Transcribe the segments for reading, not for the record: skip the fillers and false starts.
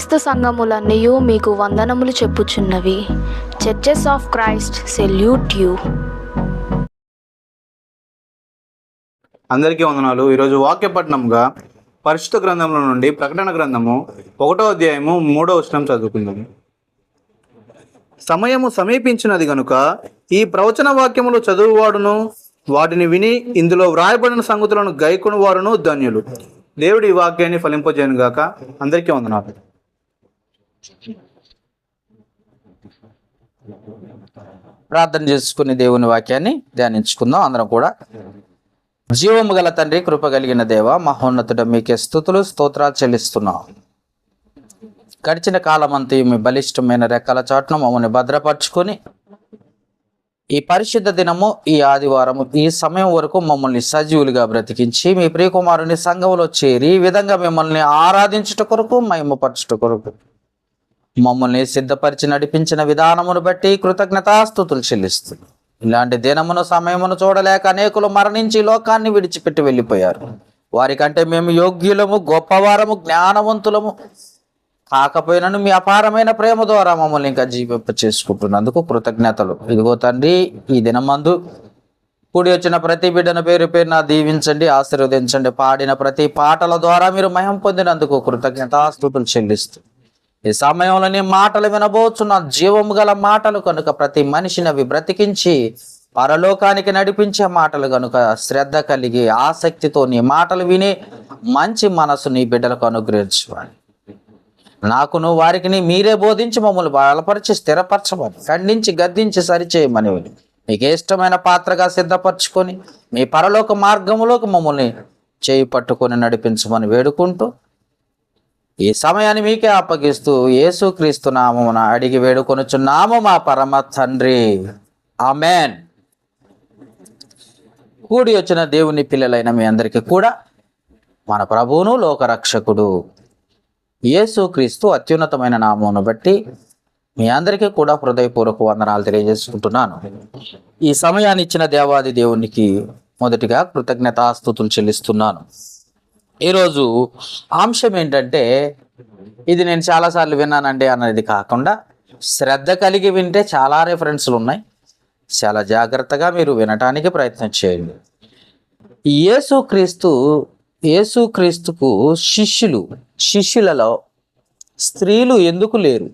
క్రీస్తు సంఘములన్నయు మీకు వందనములు చెప్పుచున్నవి. Churches of Christ salute you. అందరికీ వందనాలు. ఈరోజు వాక్యపట్నంగా పరిశుద్ధ గ్రంథంలో నుండి ప్రకటన గ్రంథము 1వ అధ్యాయము 3వ వచనం చదువుకుందాము. సమయము సమీపించినది గనుక ఈ ప్రవచన వాక్యములు చదువువాడును వాటిని విని ఇందులో వ్రాయబడిన సంగతులను గైకొను వారును ధన్యులు. దేవుడి ఈ వాక్యాన్ని ఫలింపజేయను గాక. అందరికీ వందనాలు. ప్రార్థన చేసుకుని దేవుని వాక్యాన్ని ధ్యానించుకుందాం. అందరం కూడా. జీవము గల తండ్రి, కృప కలిగిన దేవ, మహోన్నతుడ, మీకే స్తుతులు స్తోత్రాలు చెల్లిస్తున్నాం. గడిచిన కాలమంతా మీ బలిష్టమైన రెక్కల చాటున మమ్మల్ని భద్రపరుచుకొని ఈ పరిశుద్ధ దినము, ఈ ఆదివారము, ఈ సమయం వరకు మమ్మల్ని సజీవులుగా బ్రతికించి మీ ప్రియకుమారుని సంఘంలో చేరి ఈ విధంగా మిమ్మల్ని ఆరాధించుట కొరకు, మహిమపరచుట కొరకు మమ్మల్ని సిద్ధపరిచి నడిపించిన విధానమును బట్టి కృతజ్ఞతాస్తుతులు చెల్లిస్తున్నాం. ఇలాంటి దినమును, సమయమును చూడలేక అనేకులు మరణించి లోకాన్ని విడిచిపెట్టి వెళ్ళిపోయారు. వారికంటే మేము యోగ్యులము, గొప్పవారము, జ్ఞానవంతులము కాకపోయినను మీ అపారమైన ప్రేమ ద్వారా మమ్మల్ని ఇంకా జీవింప చేసుకుంటున్నందుకు కృతజ్ఞతలు. ఇదిగో తండ్రి, ఈ దినమందు కూడి వచ్చిన ప్రతి బిడ్డను పేరు పేరున దీవించండి, ఆశీర్వదించండి. పాడిన ప్రతి పాటల ద్వారా మీరు మహిమ పొందినందుకు కృతజ్ఞతాస్తుతులు చెల్లిస్తూ ఈ సమయంలో నీ మాటలు వినబోచున్న జీవము గల మాటలు కనుక ప్రతి మనిషిని అవి బ్రతికించి పరలోకానికి నడిపించే మాటలు కనుక శ్రద్ధ కలిగి ఆసక్తితో నీ మాటలు విని మంచి మనసు నీ బిడ్డలకు అనుగ్రహించుకోవాలి. నాకును వారికి మీరే బోధించి మమ్మల్ని బలపరిచి స్థిరపరచమని, ఖండించి గద్దించి సరిచేయమని మీకు ఇష్టమైన పాత్రగా సిద్ధపరచుకొని మీ పరలోక మార్గములోకి మమ్మల్ని చేయి పట్టుకొని నడిపించమని వేడుకుంటూ ఈ సమయాన్ని మీకే అప్పగిస్తూ యేసుక్రీస్తు నామమున అడిగి వేడుకొనుచున్నాము మా పరమ తండ్రి, ఆమెన్. కూడి వచ్చిన దేవుని పిల్లలైన మీ అందరికీ కూడా మన ప్రభువును లోకరక్షకుడు యేసుక్రీస్తు అత్యున్నతమైన నామమును బట్టి మీ అందరికీ కూడా హృదయపూర్వక వందనాలు తెలియజేసుకుంటున్నాను. ఈ సమయాన్ని ఇచ్చిన దేవాది దేవునికి మొదటిగా కృతజ్ఞతాస్తుతులు చెల్లిస్తున్నాను. ఈరోజు అంశం ఏంటంటే, ఇది నేను చాలాసార్లు విన్నానండి అన్నది కాకుండా శ్రద్ధ కలిగి వింటే చాలా రెఫరెన్స్లు ఉన్నాయి. చాలా జాగ్రత్తగా మీరు వినటానికి ప్రయత్నం చేయండి. యేసుక్రీస్తుకు శిష్యులలో స్త్రీలు ఎందుకు లేరు?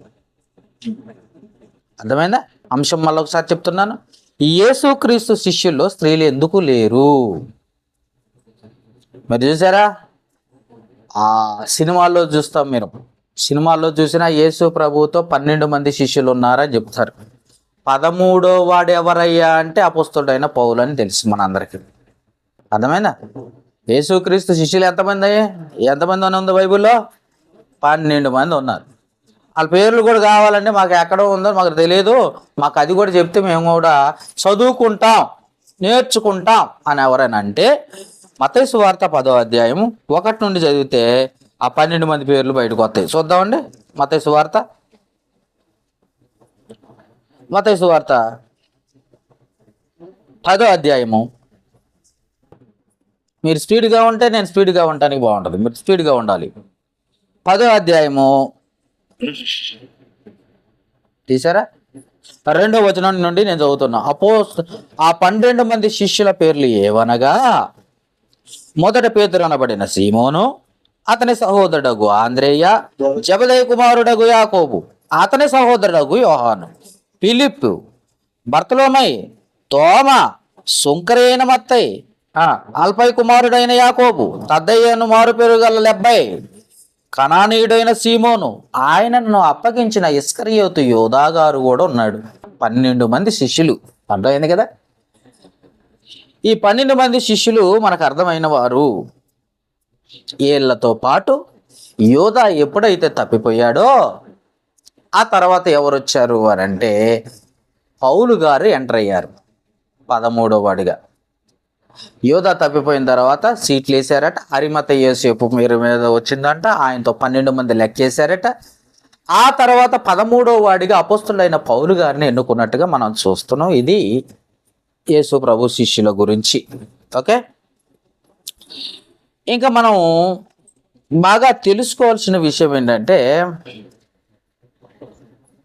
అర్థమైందా? అంశం మళ్ళీ ఒకసారి చెప్తున్నాను. యేసుక్రీస్తు శిష్యుల్లో స్త్రీలు ఎందుకు లేరు? మరి చూసారా, ఆ సినిమాల్లో చూస్తాం, మీరు సినిమాల్లో చూసినా యేసు ప్రభువుతో 12 మంది శిష్యులు ఉన్నారని చెప్తారు. 13వ వాడు ఎవరయ్యా అంటే అపోస్తలుడైన పౌలు అని తెలుసు మనందరికీ. అర్థమైందా? యేసుక్రీస్తు శిష్యులు ఎంతమంది అని ఉంది బైబిల్లో? 12 మంది ఉన్నారు. వాళ్ళ పేర్లు కూడా కావాలంటే మాకు ఎక్కడో ఉందో మాకు తెలియదు, మాకు అది కూడా చెప్తే మేము కూడా చదువుకుంటాం, నేర్చుకుంటాం అని ఎవరైనా అంటే మత్తయి సువార్త 10వ అధ్యాయము 1 నుండి చదివితే ఆ 12 మంది పేర్లు బయటకు వస్తాయి. చూద్దామండి. మత్తయి సువార్త 10వ అధ్యాయము. మీరు స్పీడ్గా ఉంటే నేను స్పీడ్గా ఉండటానికి బాగుంటుంది, మీరు స్పీడ్గా ఉండాలి. 10వ అధ్యాయము తీసారా? 2వ వచనం నుండి నేను చదువుతున్నా. ఆ 12 మంది శిష్యుల పేర్లు ఏవనగా, మొదట పేతురు అనబడిన సీమోను, అతని సహోదరుడగు ఆంద్రేయ, జబదయి కుమారుడగు యాకోబు, అతని సహోదరుడగు యోహాను, ఫిలిప్పు, బర్తలోమై, తోమ, సుంకరైన మత్తయి, అల్పై కుమారుడైన యాకోబు, తద్దయ్యను మారు పేరు గల లెబ్బై, కనానీయుడైన సీమోను, ఆయనను అప్పగించిన ఇస్కరియోతు యోధా గారు కూడా ఉన్నాడు. 12 మంది శిష్యులు. అర్థమైంది కదా? ఈ 12 మంది శిష్యులు మనకు అర్థమైన వారు. వీళ్ళతో పాటు యోధా ఎప్పుడైతే తప్పిపోయాడో ఆ తర్వాత ఎవరు వచ్చారు అని అంటే పౌలు గారు ఎంటర్ అయ్యారు 13వ వాడిగా. యోధా తప్పిపోయిన తర్వాత సీట్లు వేసారట. అరిమతయి యోసేపు పేరు మీద వచ్చిందంట. ఆయనతో 12 మంది లెక్కేశారట. ఆ తర్వాత 13వ వాడిగా అపోస్తలుడైన పౌలు గారిని ఎన్నుకున్నట్టుగా మనం చూస్తున్నాం. ఇది యేసు ప్రభు శిష్యుల గురించి. ఓకే, ఇంకా మనం బాగా తెలుసుకోవాల్సిన విషయం ఏంటంటే,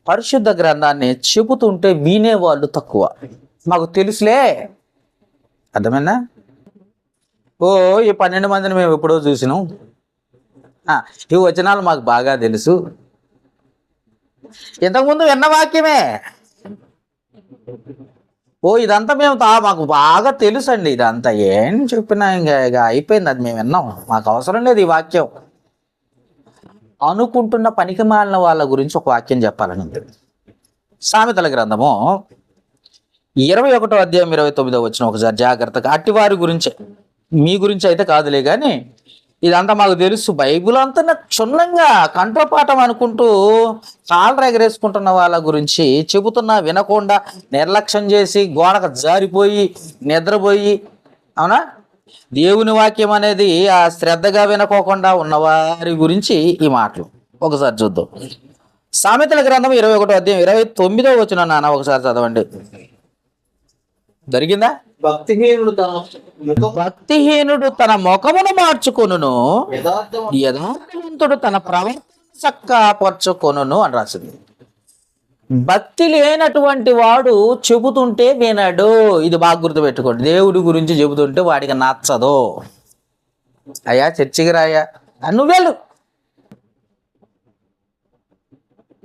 పరిశుద్ధ గ్రంథాన్ని చెబుతుంటే వినేవాళ్ళు తక్కువ. మాకు తెలుసులే, అర్థమైందా? ఓ ఈ 12 మందిని మేము ఎప్పుడో చూసినాం, ఈ వచనాలు మాకు బాగా తెలుసు, ఇంతకుముందు విన్న వాక్యమే, ఓ ఇదంతా మేము మాకు బాగా తెలుసు అండి, ఇదంతా ఏం చెప్పినా ఇంకా అయిపోయింది, అది మేము విన్నాం, మాకు అవసరం లేదు ఈ వాక్యం అనుకుంటున్న పనికి మాలిన వాళ్ళ గురించి ఒక వాక్యం చెప్పాలని ఉంది. సామెతల గ్రంథము 21వ అధ్యాయం 29వ వచనం ఒకసారి జాగ్రత్తగా, అట్టివారి గురించే, మీ గురించి అయితే కాదులే కానీ ఇదంతా మాకు తెలుసు, బైబిల్ అంతా నాకు క్షుణ్ణంగా కంఠపాఠం అనుకుంటూ కాళ్ళు ఎగరేసుకుంటున్న వాళ్ళ గురించి చెబుతున్నా వినకుండా నిర్లక్ష్యం చేసి గోడకు జారిపోయి నిద్రపోయి, అవునా, దేవుని వాక్యం అనేది ఆ శ్రద్ధగా వినుకోకుండా ఉన్నవారి గురించి ఈ మాటలు ఒకసారి చూద్దాం. సామెతల గ్రంథం 21వ అధ్యాయం 29వ వచనం నాన్న ఒకసారి చదవండి. జరిగిందా? భక్తిహీనుడు తన ముఖమును మార్చుకొనును, యథార్థవంతుడు తన ప్రవర్తన చక్కపరచుకొనును అని రాసింది. భక్తి లేనటువంటి వాడు చెబుతుంటే వినడు. ఇది బాగా గుర్తుపెట్టుకోండి. దేవుడి గురించి చెబుతుంటే వాడికి నచ్చదు. అయ్యా చర్చికి రాయా, నువ్వు వెళ్ళు.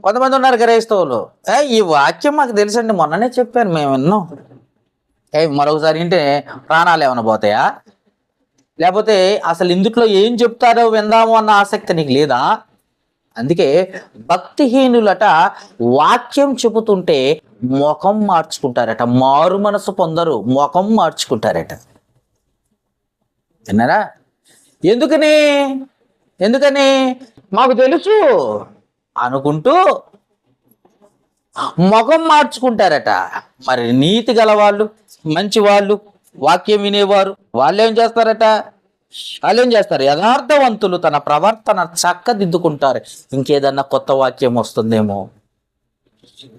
కొంతమంది ఉన్నారు క్రైస్తవులు, ఈ వాక్యం మాకు తెలుసండి, మొన్ననే చెప్పాను, మేము విన్నాం. మరొకసారి వింటే ప్రాణాలు ఏమైనా పోతాయా? లేకపోతే అసలు ఇందుట్లో ఏం చెప్తారో విందాము అన్న ఆసక్తి నీకు లేదా? అందుకే భక్తిహీనులట వాక్యం చెబుతుంటే ముఖం మార్చుకుంటారట, మారు మనసు పొందరు, ముఖం మార్చుకుంటారట. విన్నారా? ఎందుకని మాకు తెలుసు అనుకుంటూ ముఖం మార్చుకుంటారట. మరి నీతి గలవాళ్ళు, మంచి వాళ్ళు, వాక్యం వినేవారు వాళ్ళు ఏం చేస్తారు? యథార్థవంతులు తన ప్రవర్తన చక్కదిద్దుకుంటారు. ఇంకేదన్నా కొత్త వాక్యం వస్తుందేమో,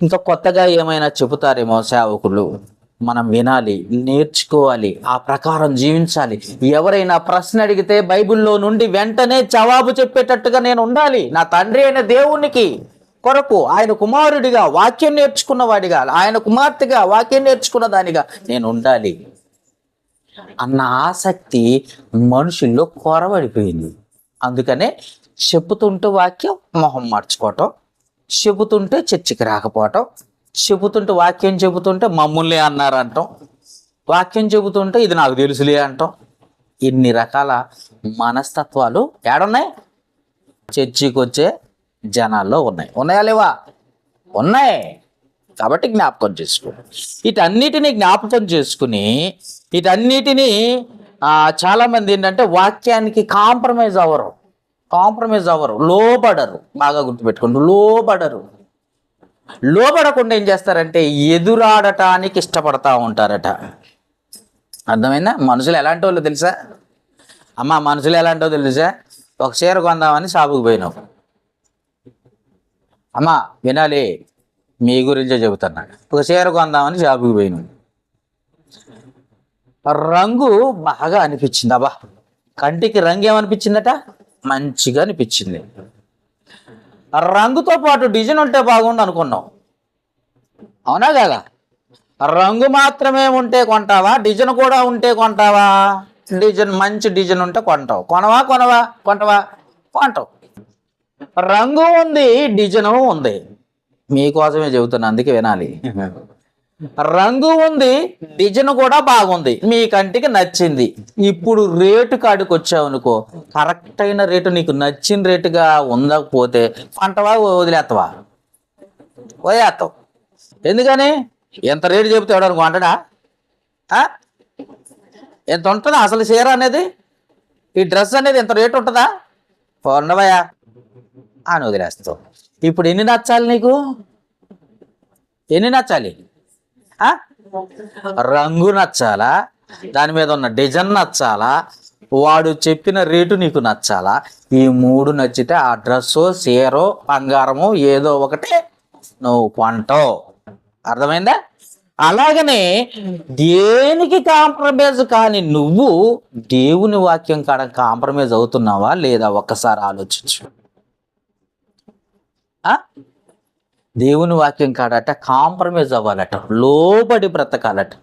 ఇంకా కొత్తగా ఏమైనా చెబుతారేమో సేవకులు, మనం వినాలి, నేర్చుకోవాలి, ఆ ప్రకారం జీవించాలి. ఎవరైనా ప్రశ్న అడిగితే బైబిల్లో నుండి వెంటనే జవాబు చెప్పేటట్టుగా నేను ఉండాలి. నా తండ్రి అయిన దేవునికి కొరకు, ఆయన కుమారుడిగా వాక్యం నేర్చుకున్నవాడిగా, ఆయన కుమార్తెగా వాక్యం నేర్చుకున్న దానిగా నేను ఉండాలి అన్న ఆసక్తి మనుషుల్లో కొరవడిపోయింది. అందుకనే చెబుతుంటే వాక్యం మొహం మార్చుకోవటం, చెబుతుంటే చర్చికి రాకపోవటం, వాక్యం చెబుతుంటే మమ్మల్ని అన్నారంటాం, వాక్యం చెబుతుంటే ఇది నాకు తెలుసులే అంటాం. ఇన్ని రకాల మనస్తత్వాలు ఏడున్నాయి? చర్చికి వచ్చే జనాల్లో ఉన్నాయా లేవా? ఉన్నాయి. కాబట్టి జ్ఞాపకం చేసుకో. వీటన్నిటినీ జ్ఞాపకం చేసుకుని వీటన్నిటినీ చాలామంది ఏంటంటే వాక్యానికి కాంప్రమైజ్ అవ్వరు, లోబడరు. బాగా గుర్తుపెట్టుకోండి, లోబడకుండా ఏం చేస్తారంటే ఎదురాడటానికి ఇష్టపడతా ఉంటారట. అర్థమైందా? మనుషులు ఎలాంటి వాళ్ళు తెలుసా? మనుషులు ఎలాంటో తెలుసా? ఒక చీర కొందామని షాపుకి పోయినావు. వినాలి, మీ గురించే చెబుతున్నా. ఒక చీర కొందామని షాపుకి పోయినావు. రంగు బాగా అనిపించింది, కంటికి రంగు ఏమనిపించిందట? మంచిగా అనిపించింది. రంగుతో పాటు డిజైన్ ఉంటే బాగుండు అనుకున్నావు, అవునా కాదా? రంగు మాత్రమే ఉంటే కొంటావా? డిజైన్ కూడా ఉంటే కొంటావా? మంచి డిజైన్ ఉంటే కొంటావు. కొంటావు. రంగు ఉంది, డిజైన్ ఉంది. మీకోసమే చెబుతున్నా, అందుకే వినాలి. రంగు ఉంది, డిజైన్ కూడా బాగుంది, మీ కంటికి నచ్చింది. ఇప్పుడు రేటు కాడికి వచ్చావు అనుకో, కరెక్ట్ అయిన రేటు నీకు నచ్చిన రేటుగా ఉండకపోతే కొంటవా, వదిలేస్తావా? వదిలేస్తావు. ఎందుకని? ఎంత రేటు చెబితే ఎవడనుకో కొంటాడా? ఎంత ఉంటుందా అసలు చీర అనేది? ఈ డ్రెస్ అనేది ఎంత రేటు ఉంటుందా? ఉండవయా అని వదిలేస్తావు. ఇప్పుడు ఎన్ని నచ్చాలి నీకు? రంగు నచ్చాలా? దాని మీద ఉన్న డిజైన్ నచ్చాలా? వాడు చెప్పిన రేటు నీకు నచ్చాలా? ఈ 3 నచ్చితే ఆ డ్రెస్సో, చీరో, బంగారమో ఏదో ఒకటి నువ్వు కొంటావు. అర్థమైందా? అలాగనే దేనికి కాంప్రమైజ్ కాని నువ్వు దేవుని వాక్యం కాడ కాంప్రమైజ్ అవుతున్నావా లేదా ఒక్కసారి ఆలోచించు. దేవుని వాక్యం కాడట కాంప్రమైజ్ అవ్వాలట, లోబడి బ్రతకాలట.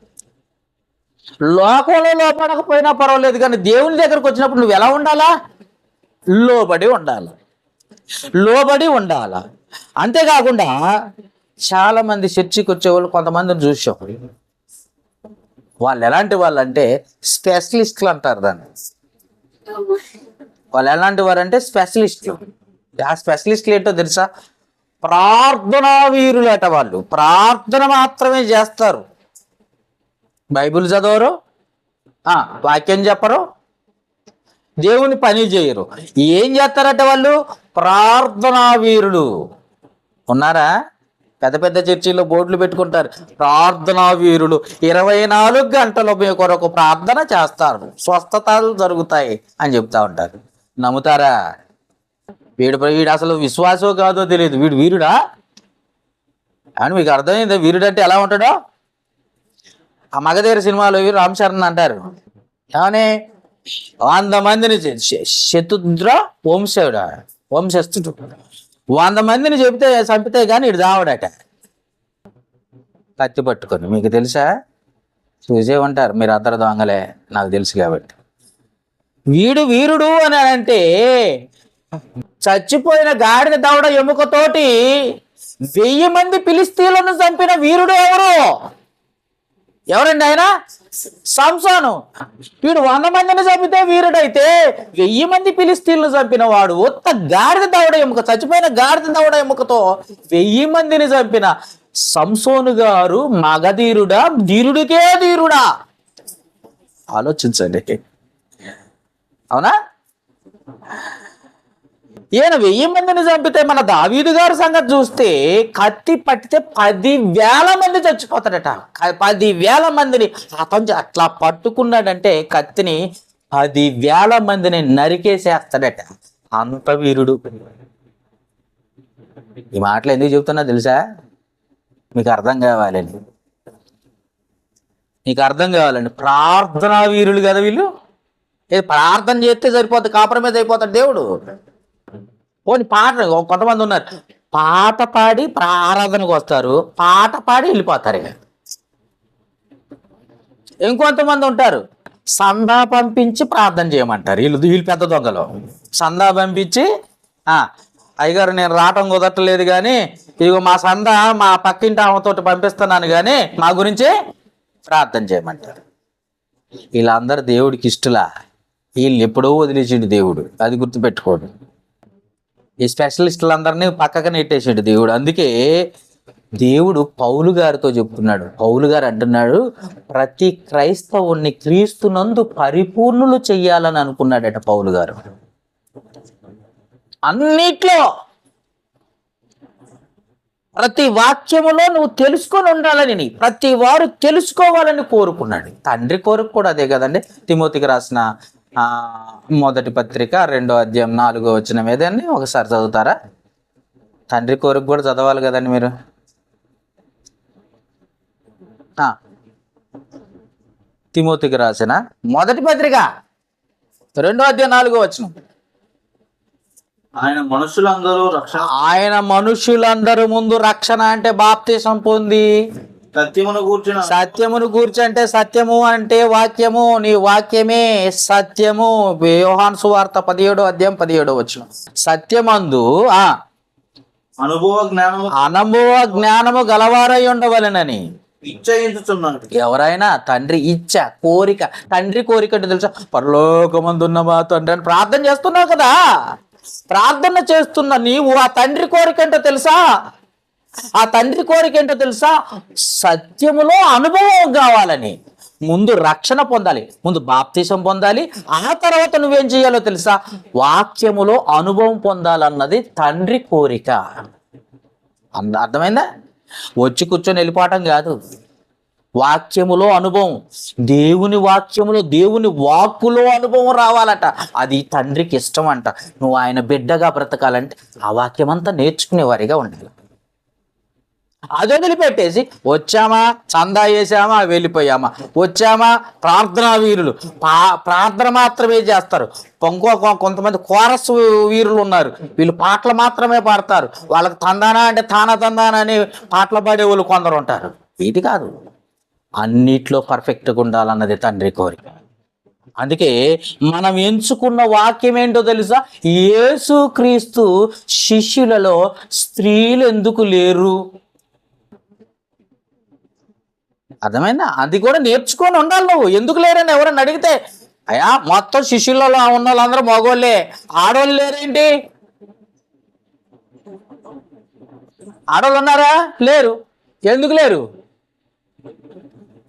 లోకంలో లోపడకపోయినా పర్వాలేదు, కానీ దేవుని దగ్గరకు వచ్చినప్పుడు నువ్వు ఎలా ఉండాలా? లోబడి ఉండాలి, లోబడి ఉండాలా. అంతేకాకుండా చాలా మంది చర్చికి వచ్చేవాళ్ళు కొంతమందిని చూసాం. వాళ్ళు ఎలాంటి వాళ్ళు అంటే స్పెషలిస్టులు అంటారు దాన్ని. వాళ్ళు ఎలాంటి వారు అంటే స్పెషలిస్టులు. ఆ స్పెషలిస్టులు ఏంటో తెలుసా? ప్రార్థనా వీరులట. వాళ్ళు ప్రార్థన మాత్రమే చేస్తారు, బైబిల్ చదవరు, వాక్యం చెప్పరు, దేవుని పని చేయరు. ఏం చేస్తారట వాళ్ళు? ప్రార్థనా వీరులు. ఉన్నారా? పెద్ద పెద్ద చర్చిల్లో బోర్డులు పెట్టుకుంటారు, ప్రార్థనా వీరులు 24 గంటలు మీ కొరకు ప్రార్థన చేస్తారు, స్వస్థతలు జరుగుతాయి అని చెప్తా ఉంటారు. నమ్ముతారా? వీడు అసలు విశ్వాసో కాదో తెలియదు. వీడు వీరుడా అని మీకు అర్థమైందా? వీరుడు అంటే ఎలా ఉంటాడో? ఆ మగధీర సినిమాలో రామ్ చరణ్ అంటారు, ఏమని 100 మందిని శతుద్ర వంశస్థుడు 100 మందిని చంపితే కానీ ఇటు దావడట కత్తి పట్టుకొని. మీకు తెలుసా? చూసే ఉంటారు మీరు, అద్దరు దొంగలే, నాకు తెలుసు కాబట్టి. వీడు వీరుడు అని అంటే చచ్చిపోయిన గాడిద దవడ ఎముకతోటి 1000 మంది ఫిలిస్తీన్లను చంపిన వీరుడు ఎవరండి ఆయన? సంసోను. వీడు 100 మందిని చంపితే వీరుడైతే 1000 మంది ఫిలిస్తీన్లను చంపిన వాడు ఒక్క గాడిద దవడ ఎముక, చచ్చిపోయిన గాడిద దవడ ఎముకతో 1000 మందిని చంపిన సంసోను గారు మగధీరుడా? ధీరుడికే ధీరుడా? ఆలోచించండి. అవునా? ఈయన 1000 మందిని చంపితే మన దావీదు గారి సంగతి చూస్తే కత్తి పట్టితే 10,000 మంది చచ్చిపోతాడట. 10,000 మందిని అతను అట్లా పట్టుకున్నాడంటే కత్తిని 10,000 మందిని నరికేసేస్తాడట. అంత వీరుడు. ఈ మాటలు ఎందుకు చెబుతున్నా తెలుసా? మీకు అర్థం కావాలండి, మీకు అర్థం కావాలండి. ప్రార్థనా వీరులు కదా వీళ్ళు. ప్రార్థన చేస్తే సరిపోతుంది, కాంప్రమైజ్ అయిపోతాడు దేవుడు. పోనీ పాట, కొంతమంది ఉన్నారు పాట పాడి ఆరాధనకు వస్తారు, పాట పాడి వెళ్ళిపోతారు. ఇంకొంతమంది ఉంటారు సందా పంపించి ప్రార్థన చేయమంటారు. వీళ్ళు పెద్ద దొంగలు. సందా పంపించి అయ్యగారు నేను రావటం కుదరట్లేదు కానీ ఇదిగో మా సందా మా పక్కింటి ఆమెతో పంపిస్తున్నాను కానీ మా గురించి ప్రార్థన చేయమంటారు. వీళ్ళందరూ దేవుడికి ఇష్టలా? వీళ్ళు ఎప్పుడో వదిలేసిండు దేవుడు, అది గుర్తుపెట్టుకోడు. ఈ స్పెషలిస్టులందరినీ పక్కకు నెట్టేసాడు దేవుడు. అందుకే దేవుడు పౌలు గారితో చెప్తున్నాడు. పౌలు గారు అంటున్నాడు, ప్రతి క్రైస్తవుణ్ణి క్రీస్తునందు పరిపూర్ణులు చెయ్యాలని అనుకున్నాడట పౌలు గారు. అన్నిట్లో ప్రతి వాక్యములో నువ్వు తెలుసుకొని ఉండాలని, ప్రతి వారు తెలుసుకోవాలని కోరుకున్నాడు. తండ్రి కోరిక కూడా అదే కదండి. తిమోతికి రాసిన మొదటి పత్రిక 2వ అధ్యాయం 4వ వచనం ఏదండి? ఒకసారి చదువుతారా? తండ్రి కోరిక కూడా చదవాలి కదండి మీరు. తిమోతికి రాసిన మొదటి పత్రిక 2వ అధ్యాయం 4వ వచనం. ఆయన మనుషులందరూ ముందు రక్షణ అంటే బాప్తిసం పొంది సత్యమును గూర్చి అంటే సత్యము అంటే వాక్యము, నీ వాక్యమే సత్యము. యోహాను సువార్త 17వ అధ్యాయం 17వ వచనం. సత్యమందు అనుభవ జ్ఞానము గలవారై ఉండవలెనని ఇచ్చయించుచున్నాడు. ఎవరైనా తండ్రి ఇచ్చ కోరిక, తండ్రి కోరిక అంటే తెలుసా? పరలోకమందున్న మా తండ్రి అని ప్రార్థన చేస్తున్నావు కదా. ప్రార్థన చేస్తున్న నీవు ఆ తండ్రి కోరిక ఏంటో తెలుసా? ఆ తండ్రి కోరిక ఏంటో తెలుసా? సత్యములో అనుభవం కావాలని. ముందు రక్షణ పొందాలి, ముందు బాప్తిసం పొందాలి, ఆ తర్వాత నువ్వేం చేయాలో తెలుసా? వాక్యములో అనుభవం పొందాలన్నది తండ్రి కోరిక. అర్థమైందా? వచ్చి కూర్చొని వెళ్ళిపోవటం కాదు. వాక్యములో అనుభవం, దేవుని వాక్యములో దేవుని వాక్కులో అనుభవం రావాలట. అది తండ్రికి ఇష్టం అంట. నువ్వు ఆయన బిడ్డగా బ్రతకాలంటే ఆ వాక్యం అంతా నేర్చుకునేవారిగా ఉండాలి. అది వదిలిపెట్టేసి వచ్చామా, చందా వేసామా, వెళ్ళిపోయామా, వచ్చామా, ప్రార్థనా వీరులు ప్రార్థన మాత్రమే చేస్తారు. కొంతమంది కోరస్ వీరులు ఉన్నారు, వీళ్ళు పాటలు మాత్రమే పాడతారు. వాళ్ళకి తందానా అంటే తందానా అని పాటలు పాడే వాళ్ళు కొందరు ఉంటారు. ఇది కాదు, అన్నిట్లో పర్ఫెక్ట్గా ఉండాలన్నది తండ్రి కోరిక. అందుకే మనం ఎంచుకున్న వాక్యం ఏంటో తెలుసా? యేసుక్రీస్తు శిష్యులలో స్త్రీలు ఎందుకు లేరు? అర్థమైందా? అది కూడా నేర్చుకొని ఉండాలి. నువ్వు ఎందుకు లేరని ఎవరైనా అడిగితే, అయ్యా మొత్తం శిష్యులలో ఉన్న వాళ్ళందరూ మగోళ్ళే, ఆడవాళ్ళు లేరేంటి? ఆడవాళ్ళు ఉన్నారా? లేరు. ఎందుకు లేరు?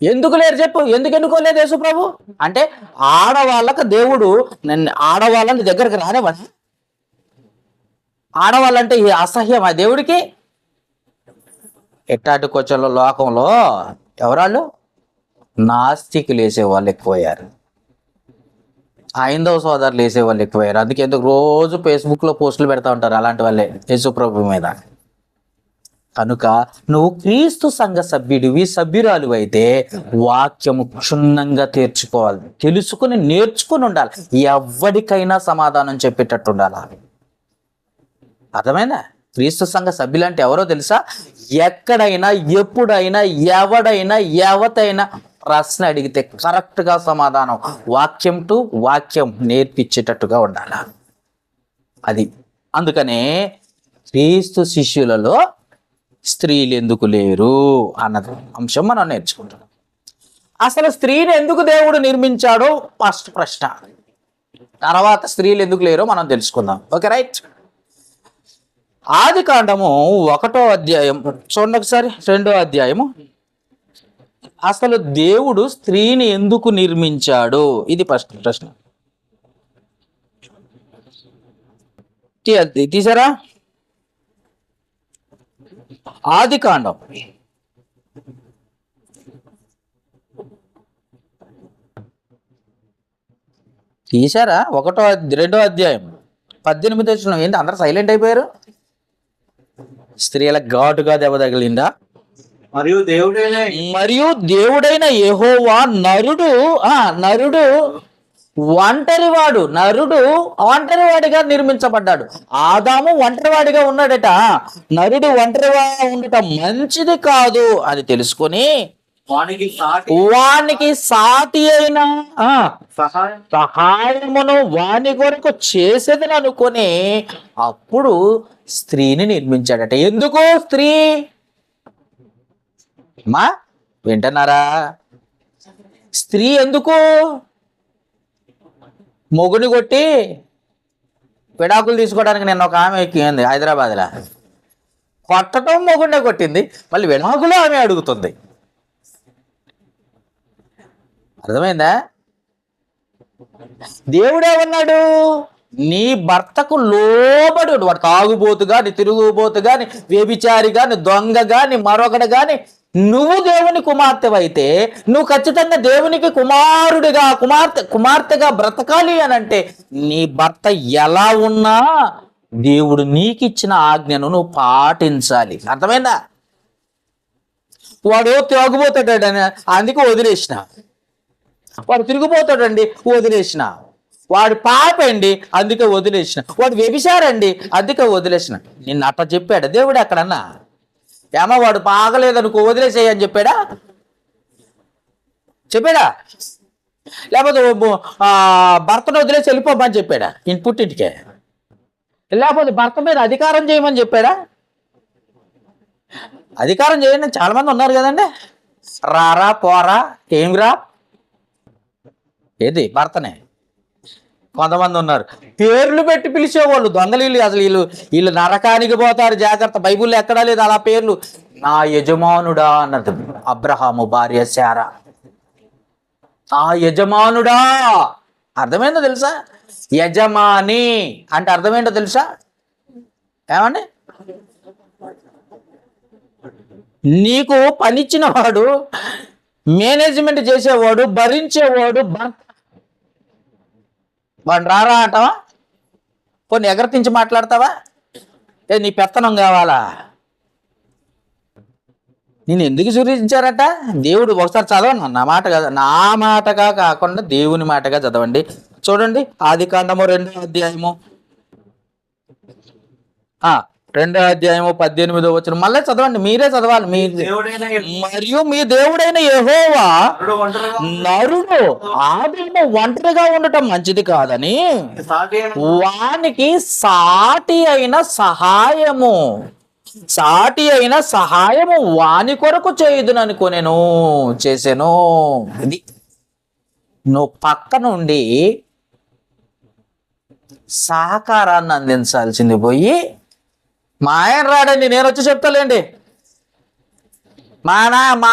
ఎందుకు లేరు చెప్పు? ఎందుకు ఎన్నుకోలేదు యేసు ప్రభు? అంటే ఆడవాళ్ళకు దేవుడు ఆడవాళ్ళని దగ్గరికి రానివ్వడా? ఆడవాళ్ళంటే అసహ్యం ఆ దేవుడికి. ఎట్టాటి కొంచెం లోకంలో ఎవరాళ్ళు నాస్తికులు వేసేవాళ్ళు ఎక్కువయ్యారు, ఐందవ సోదరులు వేసేవాళ్ళు ఎక్కువయ్యారు. అందుకే ఎందుకు రోజు ఫేస్బుక్లో పోస్టులు పెడతా ఉంటారు అలాంటి వాళ్ళే యేసు ప్రభు మీద. కనుక నువ్వు క్రీస్తు సంఘ సభ్యుడివి, సభ్యురాలు అయితే వాక్యము క్షుణ్ణంగా తెలుసుకుని నేర్చుకుని ఉండాలి. ఎవరికైనా సమాధానం చెప్పేటట్టు ఉండాలి. అర్థమైందా? క్రీస్తు సంఘ సభ్యులంటే ఎవరో తెలుసా? ఎక్కడైనా ఎప్పుడైనా ఎవడైనా ఎవతైనా ప్రశ్న అడిగితే కరెక్ట్గా సమాధానం వాక్యం టు వాక్యం నేర్పించేటట్టుగా ఉండాలి. అది అందుకనే క్రీస్తు శిష్యులలో స్త్రీలు ఎందుకు లేరు అన్నది అంశం మనం నేర్చుకుంటాం. అసలు స్త్రీని ఎందుకు దేవుడు నిర్మించాడో ఫస్ట్ ప్రశ్న. తర్వాత స్త్రీలు ఎందుకు లేరో మనం తెలుసుకుందాం. Okay, right. ఆది కాండము 1వ అధ్యాయం చూడండి ఒకసారి. 2వ అధ్యాయము. అసలు దేవుడు స్త్రీని ఎందుకు నిర్మించాడు? ఇది ఫస్ట్ ప్రశ్న. తీసారా? ఆది కాండం తీసారా? 2వ అధ్యాయం 18 వచ్చిన. ఏంటి అందరు సైలెంట్ అయిపోయారు? స్త్రీల ఘాటుగా దెబ్బ తగిలిందా? మరియు దేవుడైన యెహోవా నరుడు ఒంటరివాడిగా నిర్మించబడ్డాడు. ఆదాము ఒంటరివాడిగా ఉన్నాడట. నరుడు ఒంటరిగా ఉండటం మంచిది కాదు అని తెలుసుకొని వానికి సాటి అయిన సహాయమును వాని కొరకు చేసేదని అనుకొని అప్పుడు స్త్రీని నిర్మించాడట. ఎందుకు స్త్రీ? మా వింటున్నారా? స్త్రీ ఎందుకు? మొగుని కొట్టి విడాకులు తీసుకోవడానికి నేను ఒక ఆమె ఎక్కింది హైదరాబాద్లో. కొట్టడం మొగుడినే కొట్టింది, మళ్ళీ విడాకులు ఆమె అడుగుతుంది. అర్థమైందా? దేవుడేమన్నాడు? నీ భర్తకు లోబడి వాడు తాగుబోతు గాని, తిరుగుబోతు గాని, వ్యభిచారి గాని, దొంగ గాని, మరొకటి గాని, నువ్వు దేవుని కుమార్తెవైతే నువ్వు ఖచ్చితంగా దేవునికి కుమార్తెగా బ్రతకాలి అని అంటే నీ భర్త ఎలా ఉన్నా దేవుడు నీకిచ్చిన ఆజ్ఞను నువ్వు పాటించాలి. అర్థమైందా? వాడు తాగుబోతాడని అందుకే వదిలేసిన, వాడు తిరిగిపోతాడండి వదిలేసిన, వాడు పాపండి అందుకే వదిలేసిన, వాడు వ్యభిచారండి అందుకే వదిలేసిన. నిన్ను అట్లా చెప్పాడు దేవుడు ఎక్కడన్నా? ఏమో వాడు బాగలేదనుకో వదిలేసేయని చెప్పాడా? లేకపోతే భర్తను వదిలేసి వెళ్ళిపోమని చెప్పాడా పుట్టింటికే? లేకపోతే భర్త మీద అధికారం చేయమని చెప్పాడా? అధికారం చేయండి చాలా మంది ఉన్నారు కదండి. రారా పోరా ఏమిరా ఏది భర్తనే. కొంతమంది ఉన్నారు పేర్లు పెట్టి పిలిచేవాళ్ళు దొంగలు. అసలు వీళ్ళు నరకానికి పోతారు, జాగ్రత్త. బైబుల్లో ఎక్కడా లేదు అలా పేర్లు. నా యజమానుడా అన్నది అబ్రహాము భార్య శారా. నా యజమానుడా అర్థమైందో తెలుసా? యజమాని అంటే అర్థమేంటో తెలుసా? ఏమండి? నీకు పనిచ్చిన వాడు, మేనేజ్మెంట్ చేసేవాడు, భరించేవాడు భర్త. వాడు రారా అంటావా? పోనీ ఎగరతించి మాట్లాడతావా? నీ పెత్తనం కావాలా? నేను ఎందుకు సూచించారట? దేవుడు ఒకసారి చదవండి, నా మాట కాదు, నా మాటగా కాకుండా దేవుని మాటగా చదవండి. చూడండి, ఆదికాండము 2వ అధ్యాయము 18 మళ్ళీ చదవండి, మీరే చదవాలి. మరియు మీ దేవుడైన యెహోవా నరుడు ఆదాము ఒంటరిగా ఉండటం మంచిది కాదని వానికి సాటి అయిన సహాయము వాని కొరకు చేయుదుననుకొనెను, చేసెను. ఇది నువ్వు పక్క నుండి సహకారాన్ని అందించాల్సింది పోయి, మా ఆయన రాడండి నేను వచ్చి చెప్తాలేండి, మా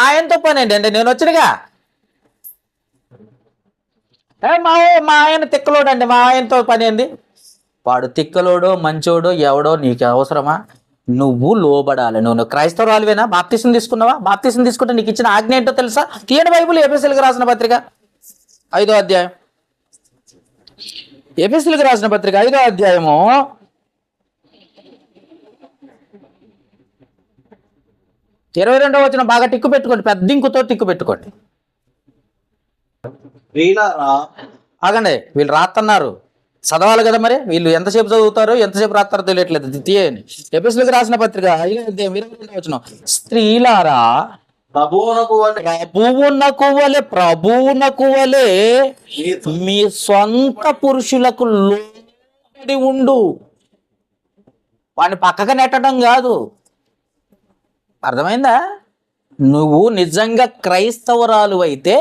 ఆయనతో పని అండి అంటే నేను వచ్చినగా, మా ఆయన తిక్కలోడండి, మా ఆయనతో పని ఏంది? వాడు తిక్కలోడో మంచోడో ఎవడో నీకు అవసరమా? నువ్వు లోబడాలి. నువ్వు క్రైస్తవురాలువేనా? బాప్తిసం తీసుకున్నావా? బాప్తిసం తీసుకుంటే నీకు ఇచ్చిన ఆజ్ఞ ఏంటో తెలుసా? తీయండి బైబిల్, ఎఫెసీయులకు రాసిన పత్రిక 5వ అధ్యాయం. ఎఫెసీయులకు రాసిన పత్రిక 5వ అధ్యాయము 22వ వచనం బాగా టిక్కు పెట్టుకోండి, పెద్ద ఇంకుతో టిక్కు పెట్టుకోండి. ఆగండి, వీళ్ళు రాస్తున్నారు, చదవాలి కదా మరి. వీళ్ళు ఎంతసేపు చదువుతారో ఎంతసేపు రాస్తారో తెలియట్లేదు. తీయండి, ఎఫెసీయులకు రాసిన పత్రిక 5వ అధ్యాయం 22వ వచనం. స్త్రీలారా ప్రభువునకు వలె మీ సొంత పురుషులకు లోబడి ఉండు. వాడిని పక్కగా నెట్టడం కాదు, అర్థమైందా? నువ్వు నిజంగా క్రైస్తవురాలు అయితే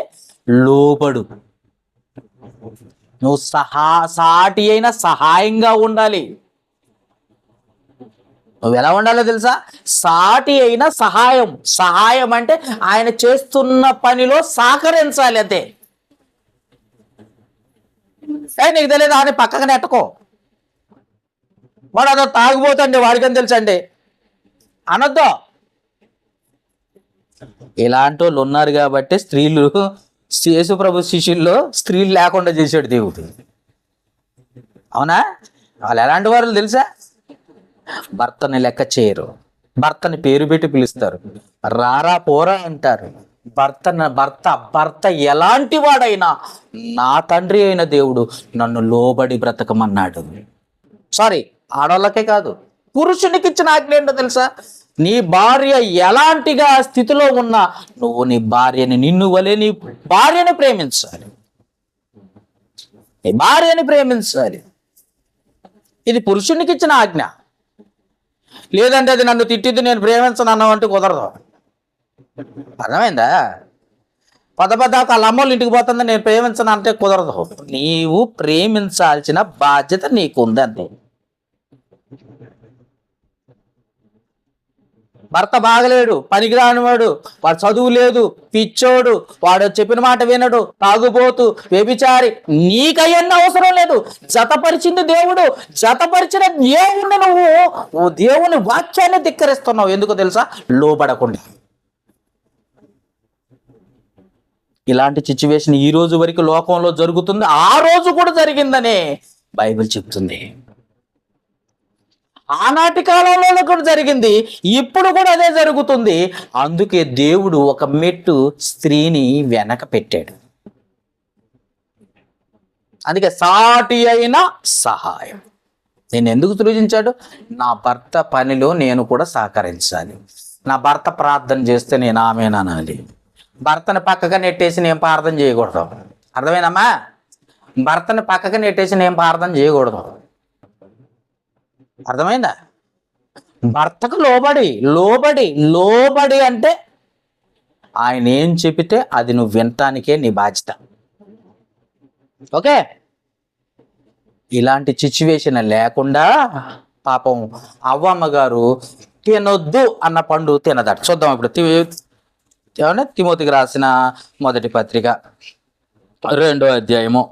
లోబడు. నువ్వు సాటి అయిన సహాయంగా ఉండాలి. నువ్వు ఎలా ఉండాలో తెలుసా? సాటి అయిన సహాయం అంటే ఆయన చేస్తున్న పనిలో సహకరించాలి అంతే. నీకు తెలియదు ఆయన పక్కగా నెట్టుకో, వాడు అదో తాగిపోతండి, వాడికని తెలుసండి అనొద్దు. ఇలాంటి వాళ్ళు ఉన్నారు కాబట్టి స్త్రీలు, యేసు ప్రభు శిష్యుల్లో స్త్రీలు లేకుండా చేశాడు దేవుడు. అవునా? వాళ్ళు ఎలాంటి వారు తెలుసా? భర్తని లెక్క చేయరు, భర్తని పేరు పెట్టి పిలుస్తారు, రారా పోరా అంటారు. భర్త ఎలాంటి వాడైనా నా తండ్రి అయిన దేవుడు నన్ను లోబడి బ్రతకమన్నాడు. సారీ, ఆడవాళ్ళకే కాదు, పురుషునికి ఇచ్చిన ఆజ్ఞ ఏంటో తెలుసా? నీ భార్య ఎలాంటిగా స్థితిలో ఉన్నా నువ్వు నీ భార్యని నిన్ను వలె నీ భార్యని ప్రేమించాలి, నీ భార్యని ప్రేమించాలి. ఇది పురుషునికి ఇచ్చిన ఆజ్ఞ. లేదంటే అది నన్ను తిట్టిద్ది నేను ప్రేమించను అన్నావంటే కుదరదు. అర్థమైందా? పదపదాక వాళ్ళ అమ్మోళ్ళు ఇంటికి పోతుందా నేను ప్రేమించను అంటే కుదరదు. నీవు ప్రేమించాల్సిన బాధ్యత నీకుంది అంతే. భర్త బాగలేడు, పనికిరానివాడు, వాడు చదువు లేదు, పిచ్చోడు, వాడు చెప్పిన మాట వినడు, తాగుబోతు, వ్యభిచారి, నీకయ్యన్న అవసరం లేదు. జతపరిచింది దేవుడు. జతపరిచిన దేవుణ్ణి నువ్వు దేవుని వాక్యాన్ని ధిక్కరిస్తున్నావు. ఎందుకు తెలుసా? లోబడకుండా. ఇలాంటి సిచ్యువేషన్ ఈ రోజు వరకు లోకంలో జరుగుతుంది, ఆ రోజు కూడా జరిగిందనే బైబిల్ చెప్తుంది. ఆనాటి కాలంలో కూడా జరిగింది, ఇప్పుడు కూడా అదే జరుగుతుంది. అందుకే దేవుడు ఒక మెట్టు స్త్రీని వెనక పెట్టాడు. అందుకే సాటి అయిన సహాయం. నేను ఎందుకు సృజించాడు? నా భర్త పనిలో నేను కూడా సహకరించాలి. నా భర్త ప్రార్థన చేస్తే నేను ఆమేననాలి. భర్తను పక్కగా నెట్టేసి నేను ప్రార్థన చేయకూడదు. అర్థమైందమ్మా? భర్తను పక్కగా నెట్టేసి నేను ప్రార్థన చేయకూడదు. అర్థమైందా? భర్తకు లోబడి అంటే ఆయన ఏం చెబితే అది నువ్వు వినటానికే నీ బాధ్యత. ఓకే? ఇలాంటి సిచ్యువేషన్ లేకుండా పాపం అవ్వమ్మ గారు తినొద్దు అన్న పండు తినదట. చూద్దాం ఇప్పుడు తిమోతికి రాసిన మొదటి పత్రిక 2వ అధ్యాయము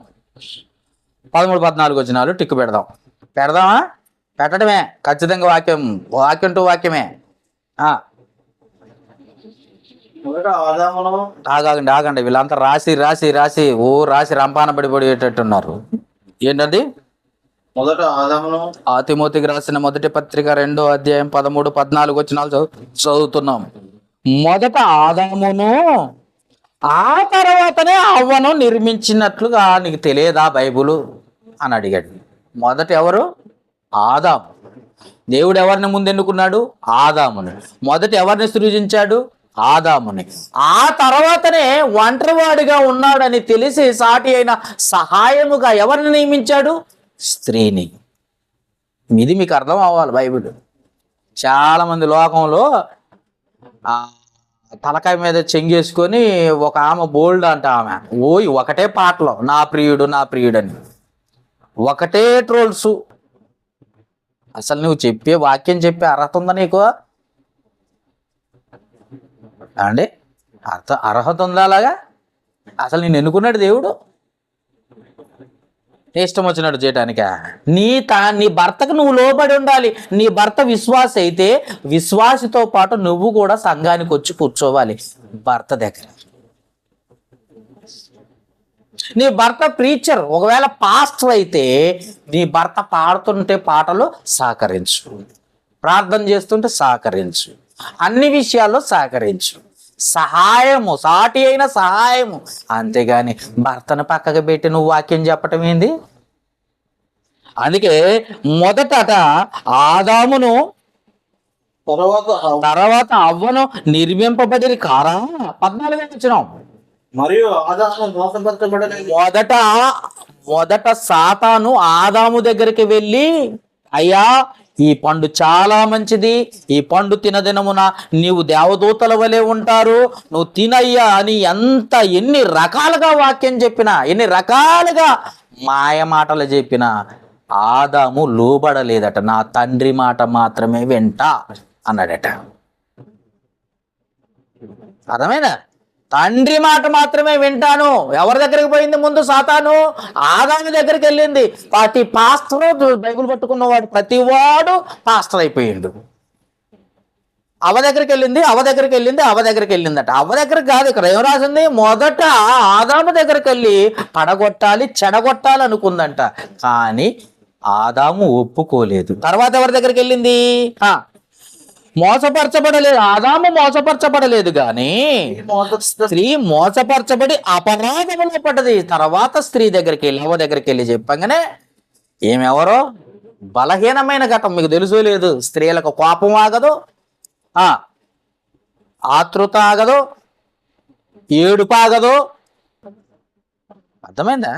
13-14 వచనాలు టిక్కు పెడదామా? పెట్టడమే ఖచ్చితంగా. వాక్యం టు వాక్యమే. ఆగండి, వీళ్ళంతా రాసి రంపాన పడిపోయేటట్టున్నారు. ఏంటండి? తిమోతికి రాసిన మొదటి పత్రిక 2వ అధ్యాయం 13-14 వచనాలు చదువుతున్నాం. మొదట ఆదామును ఆ తర్వాతనే అవ్వను నిర్మించినట్లుగా నీకు తెలియదా బైబులు అని అడిగాడు. మొదట ఎవరు? ఆదాము. దేవుడు ఎవరిని ముందెన్నుకున్నాడు? ఆదాముని. మొదట ఎవరిని సృజించాడు? ఆదాముని. ఆ తర్వాతనే ఒంటరివాడిగా ఉన్నాడని తెలిసి సాటి అయిన సహాయముగా ఎవరిని నియమించాడు? స్త్రీని. ఇది మీకు అర్థం అవ్వాలి. బైబిల్ చాలా మంది లోకంలో తలకాయ మీద చెంగేసుకొని ఒక ఆమె బోల్డ్ అంట, ఆమె ఓయ్ ఒకటే పాటలో నా ప్రియుడు నా ప్రియుడు అని ఒకటే ట్రోల్స్. అసలు నువ్వు చెప్పే వాక్యం చెప్పే అర్హత ఉందా నీకు అండి? అర్హత ఉందా? అలాగా అసలు నేను ఎన్నుకున్నాడు దేవుడు ఇష్టం వచ్చినట్టు చేయటానిక? నీ భర్తకు నువ్వు లోబడి ఉండాలి. నీ భర్త విశ్వాస అయితే విశ్వాసితో పాటు నువ్వు కూడా సంఘానికి వచ్చి కూర్చోవాలి భర్త దగ్గర. నీ భర్త ప్రీచర్, ఒకవేళ పాస్టర్ అయితే నీ భర్త పాడుతుంటే పాటలు సహకరించు, ప్రార్థన చేస్తుంటే సహకరించు, అన్ని విషయాల్లో సహకరించు. సహాయము, సాటి అయిన సహాయము. అంతేగాని భర్తను పక్కకు పెట్టి నువ్వు వాక్యం చెప్పటం ఏంది? అందుకే మొదట ఆదామును తర్వాత అవ్వను నిర్మింపబడి కారా 14 వచ్చినాం. మరియు ఆదాము మోసపరచబడలేదు. మొదట సాతాను ఆదాము దగ్గరికి వెళ్ళి, అయ్యా ఈ పండు చాలా మంచిది, ఈ పండు తినదినమున నీవు దేవదూతల వలె ఉంటారు, నువ్వు తినయ్యా అని ఎన్ని రకాలుగా వాక్యం చెప్పినా, ఎన్ని రకాలుగా మాయ మాటలు చెప్పినా ఆదాము లోబడలేదట. నా తండ్రి మాట మాత్రమే వింటా అన్నాడట. అర్థమైనా? తండ్రి మాట మాత్రమే వింటాను. ఎవరి దగ్గరికి పోయింది ముందు? సాతాను ఆదాము దగ్గరికి వెళ్ళింది. ప్రతి పాస్టర్ బైబిల్ పట్టుకున్నవాడు ప్రతివాడు పాస్టర్ అయిపోయిండు. అవ దగ్గరికి వెళ్ళిందట. అవ్వ దగ్గరికి కాదు, ఇక్కడ ఏం రాసింది? మొదట ఆదాము దగ్గరికి వెళ్ళి పడగొట్టాలి, చెడగొట్టాలి అనుకుందంట. కానీ ఆదాము ఒప్పుకోలేదు. తర్వాత ఎవరి దగ్గరికి వెళ్ళింది? మోసపరచబడలేదు. ఆదాము మోసపరచబడలేదు, కానీ స్త్రీ మోసపరచబడి అపరాధంలో పడ్డది. తర్వాత స్త్రీ దగ్గరికి వెళ్ళి, అవ్వ దగ్గరికి వెళ్ళి చెప్పంగానే ఏమెవరో బలహీనమైన ఘటం. మీకు తెలుసో లేదు, స్త్రీలకు కోపం ఆగదు, ఆతృత ఆగదు, ఏడుపు ఆగదు. అర్థమైందా?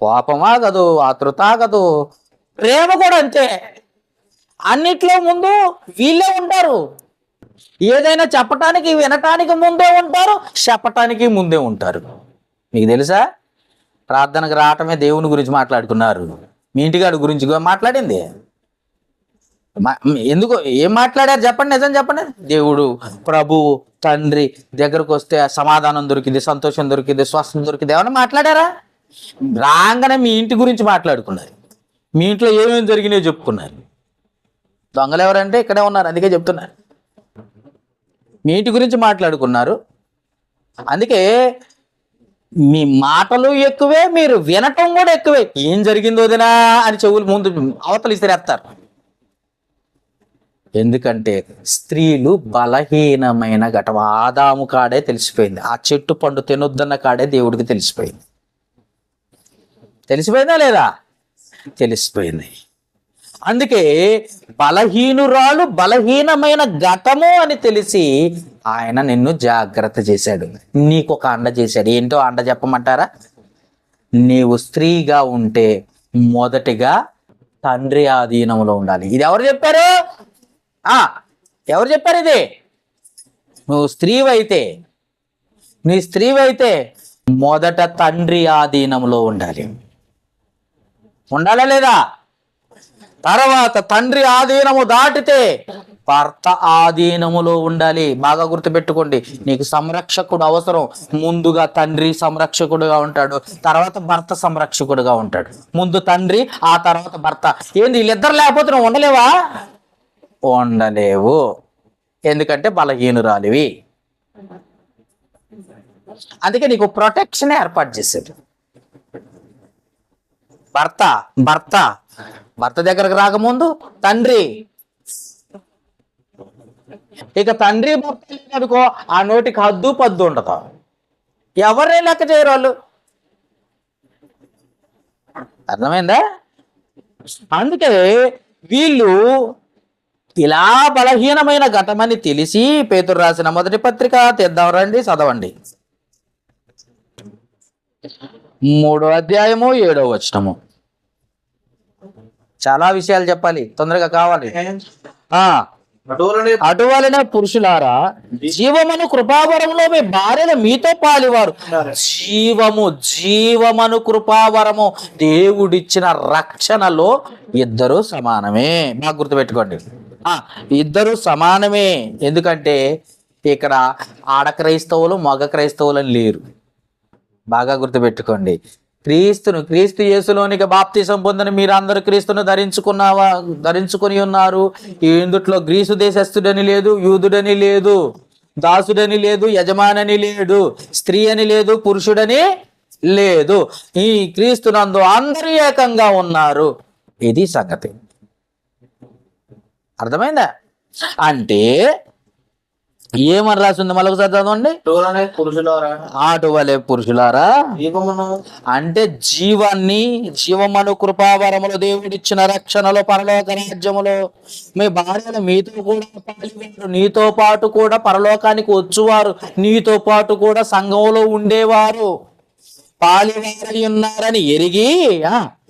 కోపం ఆగదు, ఆతృత ఆగదు, ప్రేమ కూడా అంతే. అన్నిట్లో ముందు వీళ్ళే ఉంటారు. ఏదైనా చెప్పటానికి వినటానికి ముందే ఉంటారు, చెప్పటానికి ముందే ఉంటారు. మీకు తెలుసా? ప్రార్థనకు రావటమే దేవుని గురించి మాట్లాడుకున్నారు. మీ ఇంటిగాడి గురించి మాట్లాడింది ఎందుకు? ఏం మాట్లాడారు చెప్పండి, నిజం చెప్పండి. దేవుడు, ప్రభువు, తండ్రి దగ్గరకు వస్తే సమాధానం దొరికింది, సంతోషం దొరికింది, స్వస్థం దొరికింది. ఏమన్నా మాట్లాడారా? రాగానే మీ ఇంటి గురించి మాట్లాడుకున్నారు. మీ ఇంట్లో ఏమేమి జరిగినాయో చెప్పుకున్నారు. దొంగలు ఎవరంటే ఇక్కడే ఉన్నారు, అందుకే చెప్తున్నారు. మీ ఇంటి గురించి మాట్లాడుకున్నారు. అందుకే మీ మాటలు ఎక్కువే, మీరు వినటం కూడా ఎక్కువే. ఏం జరిగిందో వదినా అని చెవులు ముందు అవతలు ఇసిరేస్తారు. ఎందుకంటే స్త్రీలు బలహీనమైన ఘటన ఆదాము కాడే తెలిసిపోయింది. ఆ చెట్టు పండు తినొద్దన్న కాడే దేవుడికి తెలిసిపోయింది. తెలిసిపోయిందా లేదా? తెలిసిపోయింది. అందుకే బలహీనురాలు, బలహీనమైన ఘటము అని తెలిసి ఆయన నిన్ను జాగ్రత్త చేశాడు. నీకు ఒక అండ చేశాడు. ఏంటో అండ చెప్పమంటారా? నీవు స్త్రీగా ఉంటే మొదటిగా తండ్రి ఆధీనంలో ఉండాలి. ఇది ఎవరు చెప్పారు? ఎవరు చెప్పారు ఇది? నువ్వు స్త్రీవైతే మొదట తండ్రి ఆధీనంలో ఉండాలి. ఉండాలా లేదా? తర్వాత తండ్రి ఆధీనము దాటితే భర్త ఆధీనములో ఉండాలి. బాగా గుర్తుపెట్టుకోండి. నీకు సంరక్షకుడు అవసరం. ముందుగా తండ్రి సంరక్షకుడుగా ఉంటాడు, తర్వాత భర్త సంరక్షకుడుగా ఉంటాడు. ముందు తండ్రి, ఆ తర్వాత భర్త. ఏంది వీళ్ళిద్దరు లేకపోతే నువ్వు ఉండలేవా? ఉండలేవు. ఎందుకంటే బలహీనురాలివి. అందుకే నీకు ప్రొటెక్షన్ ఏర్పాటు చేశాడు. భర్త దగ్గరకు రాకముందు తండ్రి, ఇక తండ్రి భర్త లేదనుకో ఆ నోటికి హద్దు పద్దు ఉండదు. ఎవరిని లెక్క చేయరు వాళ్ళు. అర్థమైందా? అందుకే వీళ్ళు ఇలా బలహీనమైన ఘటమని తెలిసి పేతురు రాసిన మొదటి పత్రిక తెద్దాం రండి, చదవండి. 3వ అధ్యాయము 7వ వచనము. చాలా విషయాలు చెప్పాలి, తొందరగా కావాలి. అటువలనే పురుషులారా, జీవమను కృపావరములో మీ భార్యలు మీతో పాలివారు. జీవమను కృపావరము, దేవుడిచ్చిన రక్షణలో ఇద్దరు సమానమే. బాగా గుర్తుపెట్టుకోండి, ఇద్దరు సమానమే. ఎందుకంటే ఇక్కడ ఆడ క్రైస్తవులు మగ క్రైస్తవులు అని లేరు. బాగా గుర్తుపెట్టుకోండి. క్రీస్తు యేసులోనికి బాప్తిసం పొందని మీరందరూ క్రీస్తును ధరించుకుని ఉన్నారు. ఇందుట్లో గ్రీసు దేశస్థుడని లేదు, యూదుడని లేదు, దాసుడని లేదు, యజమానని లేడు, స్త్రీ అని లేదు, పురుషుడని లేదు. ఈ క్రీస్తునందు అందరూ ఏకంగా ఉన్నారు. ఇది సంగతి. అర్థమైందా? అంటే ఏమని రాసింది మరొకసారి చదవండి. అటువలే పురుషులారా, అంటే జీవమను కృపావరములో దేవుడిచ్చిన రక్షణలో పరలోక రాజ్యములో మీ భార్యలు మీతో కూడా పాలివారు, నీతో పాటు కూడా పరలోకానికి వచ్చువారు, నీతో పాటు కూడా సంఘంలో ఉండేవారు, పాలివారై ఉన్నారని ఎరిగి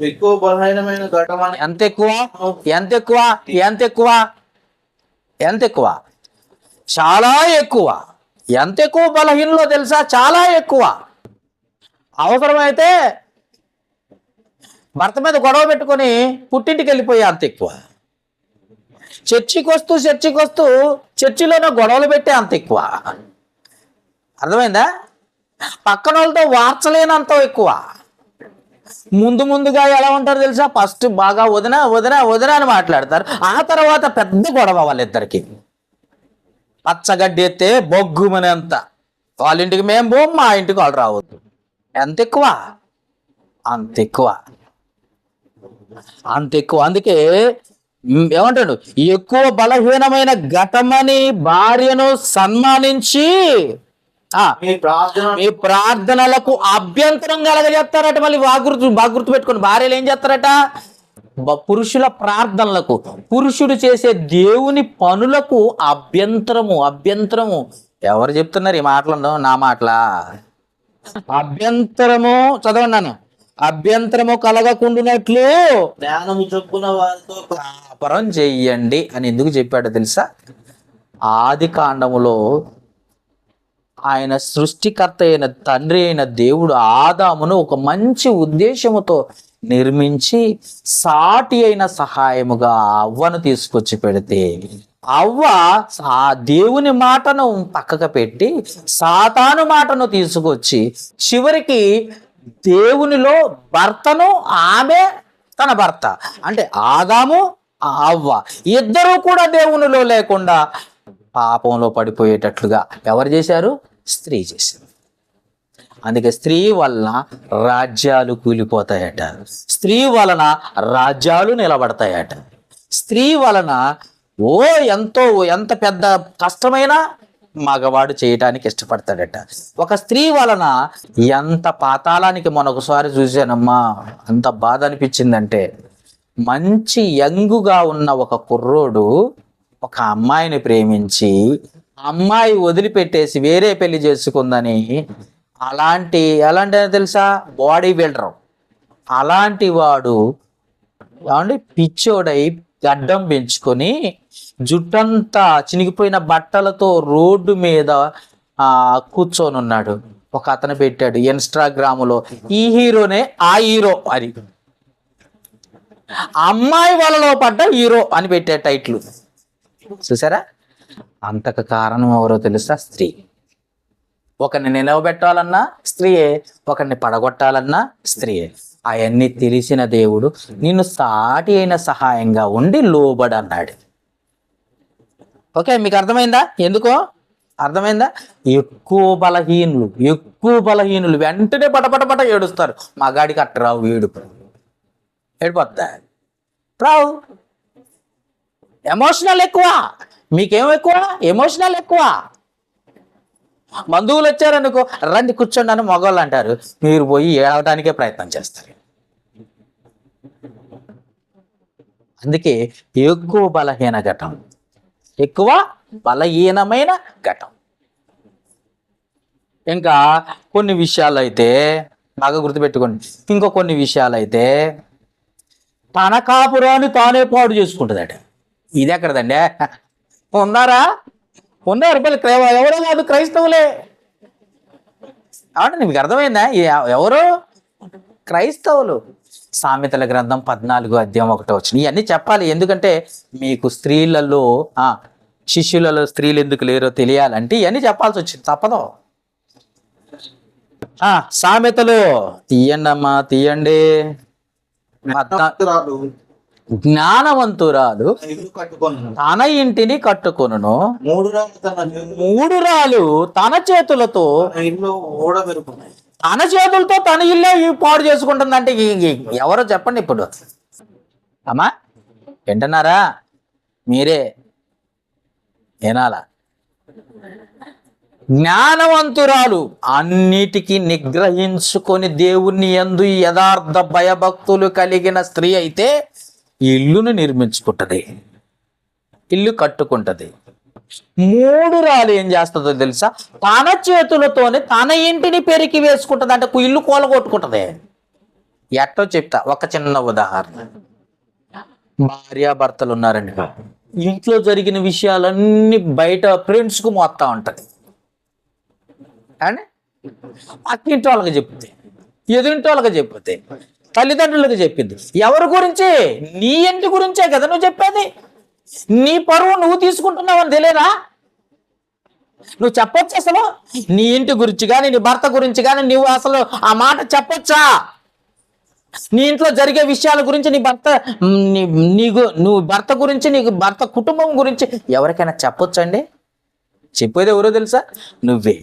ఎక్కువ బలహీనమైన ఘటమని. ఎంత ఎక్కువ? చాలా ఎక్కువ. ఎంత ఎక్కువ బలహీనలో తెలుసా? చాలా ఎక్కువ. అవసరమైతే భర్త మీద గొడవ పెట్టుకొని పుట్టింటికి వెళ్ళిపోయి అంత ఎక్కువ. చర్చికి వస్తూ చర్చిలోనే గొడవలు పెట్టే అంత ఎక్కువ. అర్థమైందా? పక్కన వాళ్ళతో వార్చలేనంత ఎక్కువ. ముందుగా ఎలా ఉంటారు తెలుసా? ఫస్ట్ బాగా వదిన అని మాట్లాడతారు. ఆ తర్వాత పెద్ద గొడవ వాళ్ళిద్దరికి. పచ్చగడ్డి ఎత్తే బొగ్గుమనేంత. వాళ్ళ ఇంటికి మేము పోం, మా ఇంటికి వాళ్ళు రావద్దు. అంత ఎక్కువ. అందుకే ఏమంటాడు? ఎక్కువ బలహీనమైన ఘటమని భార్యను సన్మానించి మీ ప్రార్థనలకు అభ్యంతరం కలగజేస్తారట. మళ్ళీ బాగా గుర్తు పెట్టుకోండి. భార్యలు ఏం చేస్తారట? పురుషుల ప్రార్థనలకు, పురుషుడు చేసే దేవుని పనులకు అభ్యంతరము. ఎవరు చెప్తున్నారు ఈ మాటలను? నా మాటలా? అభ్యంతరము చదవండి నాన్న. అభ్యంతరము కలగకుండానట్లు జ్ఞానము చొప్పున వారితో కాపురం చెయ్యండి అని ఎందుకు చెప్పాడో తెలుసా? ఆది కాండములో ఆయన సృష్టికర్త అయిన తండ్రి అయిన దేవుడు ఆదామును ఒక మంచి ఉద్దేశముతో నిర్మించి సాటి అయిన సహాయముగా అవ్వను తీసుకొచ్చి పెడితే, అవ్వ ఆ దేవుని మాటను పక్కకు పెట్టి సాతాను మాటను తీసుకొచ్చి చివరికి దేవునిలో భర్తను, ఆమె తన భర్త అంటే ఆదాము అవ్వ ఇద్దరూ కూడా దేవునిలో లేకుండా పాపంలో పడిపోయేటట్లుగా ఎవరు చేశారు? స్త్రీ చేశారు. అందుకే స్త్రీ వలన రాజ్యాలు కూలిపోతాయట, స్త్రీ వలన రాజ్యాలు నిలబడతాయట, స్త్రీ వలన ఎంత పెద్ద కష్టమైన మగవాడు చేయటానికి ఇష్టపడతాడట. ఒక స్త్రీ వలన ఎంత పాతాళానికి మొన్నొకసారి చూశానమ్మా, అంత బాధ అనిపించిందంటే, మంచి యంగుగా ఉన్న ఒక కుర్రోడు ఒక అమ్మాయిని ప్రేమించి అమ్మాయి వదిలిపెట్టేసి వేరే పెళ్లి చేసుకుందని, అలాంటి తెలుసా? Body builder. అలాంటి వాడు పిచ్చోడై గడ్డం పెంచుకొని జుట్టంతా చినిగిపోయిన బట్టలతో రోడ్డు మీద కూర్చొని ఉన్నాడు. ఒక అతను పెట్టాడు ఇన్స్టాగ్రాములో, ఈ హీరోనే ఆ హీరో అని, అమ్మాయి వలలో పడ్డ హీరో అని పెట్టే టైటిల్. చూసారా? అంతకు కారణం ఎవరో తెలుసా? స్త్రీ. ఒకరిని నిలవబెట్టాలన్నా స్త్రీయే, ఒకరిని పడగొట్టాలన్నా స్త్రీయే. అవన్నీ తెలిసిన దేవుడు నిన్ను సాటి అయిన సహాయంగా ఉండి లోబడన్నాడు. ఓకే, మీకు అర్థమైందా? ఎందుకో అర్థమైందా? ఎక్కువ బలహీనులు వెంటనే పటపట ఏడుస్తారు. మా గాడికి అట్ట రావు ఏడిపోద్దా? రావు. ఎమోషనల్ ఎక్కువ, మీకేం ఎక్కువ? ఎమోషనల్ ఎక్కువ. బంధువులు వచ్చారనుకో, రండి కూర్చోండి అని మగవాళ్ళు అంటారు, మీరు పోయి ఏడవడానికే ప్రయత్నం చేస్తారు. అందుకే ఎక్కువ బలహీన ఘటం, ఎక్కువ బలహీనమైన ఘటం. ఇంకా కొన్ని విషయాలు అయితే బాగా గుర్తుపెట్టుకోండి. ఇంకో కొన్ని విషయాలు అయితే తన కాపురాన్ని తానే పాడు చేసుకుంటుందట. ఇది ఎక్కడదండి? ఉన్నారా? ఉన్నారు. ఎవరో కాదు, క్రైస్తవులే. అవునండి, మీకు అర్థమైందా? ఎవరు? క్రైస్తవులు. సామెతల గ్రంథం 14:1 ఇవన్నీ చెప్పాలి. ఎందుకంటే మీకు స్త్రీలలో శిష్యులలో స్త్రీలు ఎందుకు లేరో తెలియాలంటే ఇవన్నీ చెప్పాల్సి వచ్చింది, తప్పదు. సామెతలు తీయండి, తీయండి. జ్ఞానవంతురాలు తన ఇంటిని కట్టుకొనును, మూడు రాళ్ళు తన చేతులతో తన చేతులతో తన ఇల్లే పాడు చేసుకుంటుందంటే ఎవరో చెప్పండి ఇప్పుడు. అమ్మా వింటున్నారా? మీరే వినాలా? జ్ఞానవంతురాలు అన్నిటికీ నిగ్రహించుకొని దేవుని యందు యథార్థ భయభక్తులు కలిగిన స్త్రీ అయితే ఇల్లును నిర్మించుకుంటది, ఇల్లు కట్టుకుంటది. మూడు రాళ్ళు ఏం చేస్తుందో తెలుసా? తన చేతులతోనే తన ఇంటిని పెరికి వేసుకుంటది. అంటే ఇల్లు కూలగొట్టుకుంటది. ఎట్టో చెప్తా, ఒక చిన్న ఉదాహరణ. భార్యాభర్తలు ఉన్నారండి, ఇంట్లో జరిగిన విషయాలన్నీ బయట ఫ్రెండ్స్కు మోస్తా ఉంటది అండి. పక్కింటి వాళ్ళకి చెప్తే, ఎదురింటి వాళ్ళకి చెప్తే, తల్లిదండ్రులకు చెప్పింది. ఎవరి గురించి? నీ ఇంటి గురించే కదా నువ్వు చెప్పేది. నీ పరువు నువ్వు తీసుకుంటున్నావని తెలియదా? నువ్వు చెప్పొచ్చు అసలు? నీ ఇంటి గురించి కానీ నీ భర్త గురించి కానీ నువ్వు అసలు ఆ మాట చెప్పొచ్చా? నీ ఇంట్లో జరిగే విషయాల గురించి నీ భర్త నువ్వు భర్త గురించి, నీకు భర్త కుటుంబం గురించి ఎవరికైనా చెప్పొచ్చండి? చెప్పేది ఎవరో తెలుసా? నువ్వే.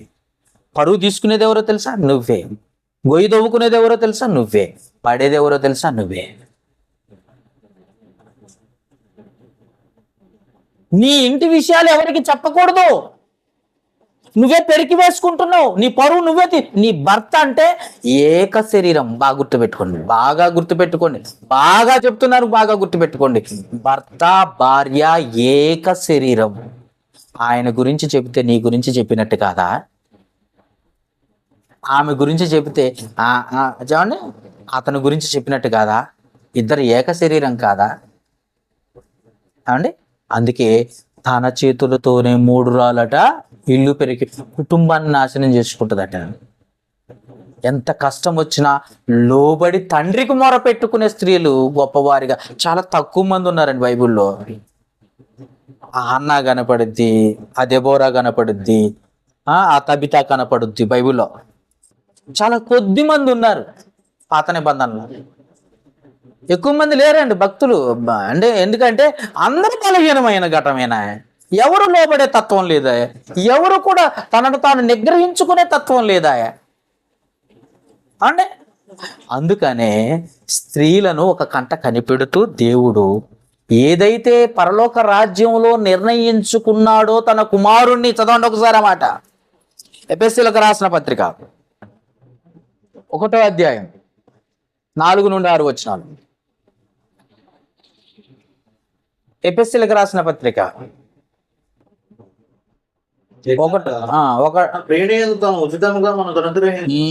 పరువు తీసుకునేది ఎవరో తెలుసా? నువ్వే. గొయ్యి దవ్వుకునేది ఎవరో తెలుసా? నువ్వే. పడేది ఎవరో తెలుసా? నువ్వే. నీ ఇంటి విషయాలు ఎవరికి చెప్పకూడదు. నువ్వే పెరికి వేసుకుంటున్నావు. నీ పరువు నువ్వే. నీ భర్త అంటే ఏక శరీరం. బాగా గుర్తుపెట్టుకోండి, బాగా గుర్తుపెట్టుకోండి, బాగా చెప్తున్నారు, బాగా గుర్తుపెట్టుకోండి. భర్త భార్య ఏక శరీరం. ఆయన గురించి చెబితే నీ గురించి చెప్పినట్టు కాదా? ఆమె గురించి చెబితే చూడండి అతని గురించి చెప్పినట్టు కాదా? ఇద్దరు ఏక శరీరం కాదా అండి? అందుకే తన చేతులతోనే మూడు రాళ్ళట ఇల్లు పెరిగి కుటుంబాన్ని నాశనం చేసుకుంటుందట. ఎంత కష్టం వచ్చినా లోబడి తండ్రికి మొర పెట్టుకునే స్త్రీలు గొప్పవారిగా చాలా తక్కువ మంది ఉన్నారండి బైబిల్లో. ఆ అన్నా కనపడుద్ది, ఆ దెబోరా కనపడుద్ది, ఆ తబితా కనపడుద్ది. బైబిల్లో చాలా కొద్ది మంది ఉన్నారు పాత నిబంధనలో. ఎక్కువ మంది లేరండి భక్తులు. అంటే ఎందుకంటే అందరూ బలహీనమైన ఘటమేనా? ఎవరు లోబడే తత్వం లేదా? ఎవరు కూడా తనను తాను నిగ్రహించుకునే తత్వం లేదా అంటే? అందుకనే స్త్రీలను ఒక కంట కనిపెడుతూ దేవుడు ఏదైతే పరలోక రాజ్యంలో నిర్ణయించుకున్నాడో తన కుమారుణ్ణి, చదవండి ఒకసారి ఆ మాట. ఎఫెసీయులకు రాసిన పత్రిక 1వ అధ్యాయం 4-6 వచనాలు. ఎఫెసీయులకు రాసిన పత్రిక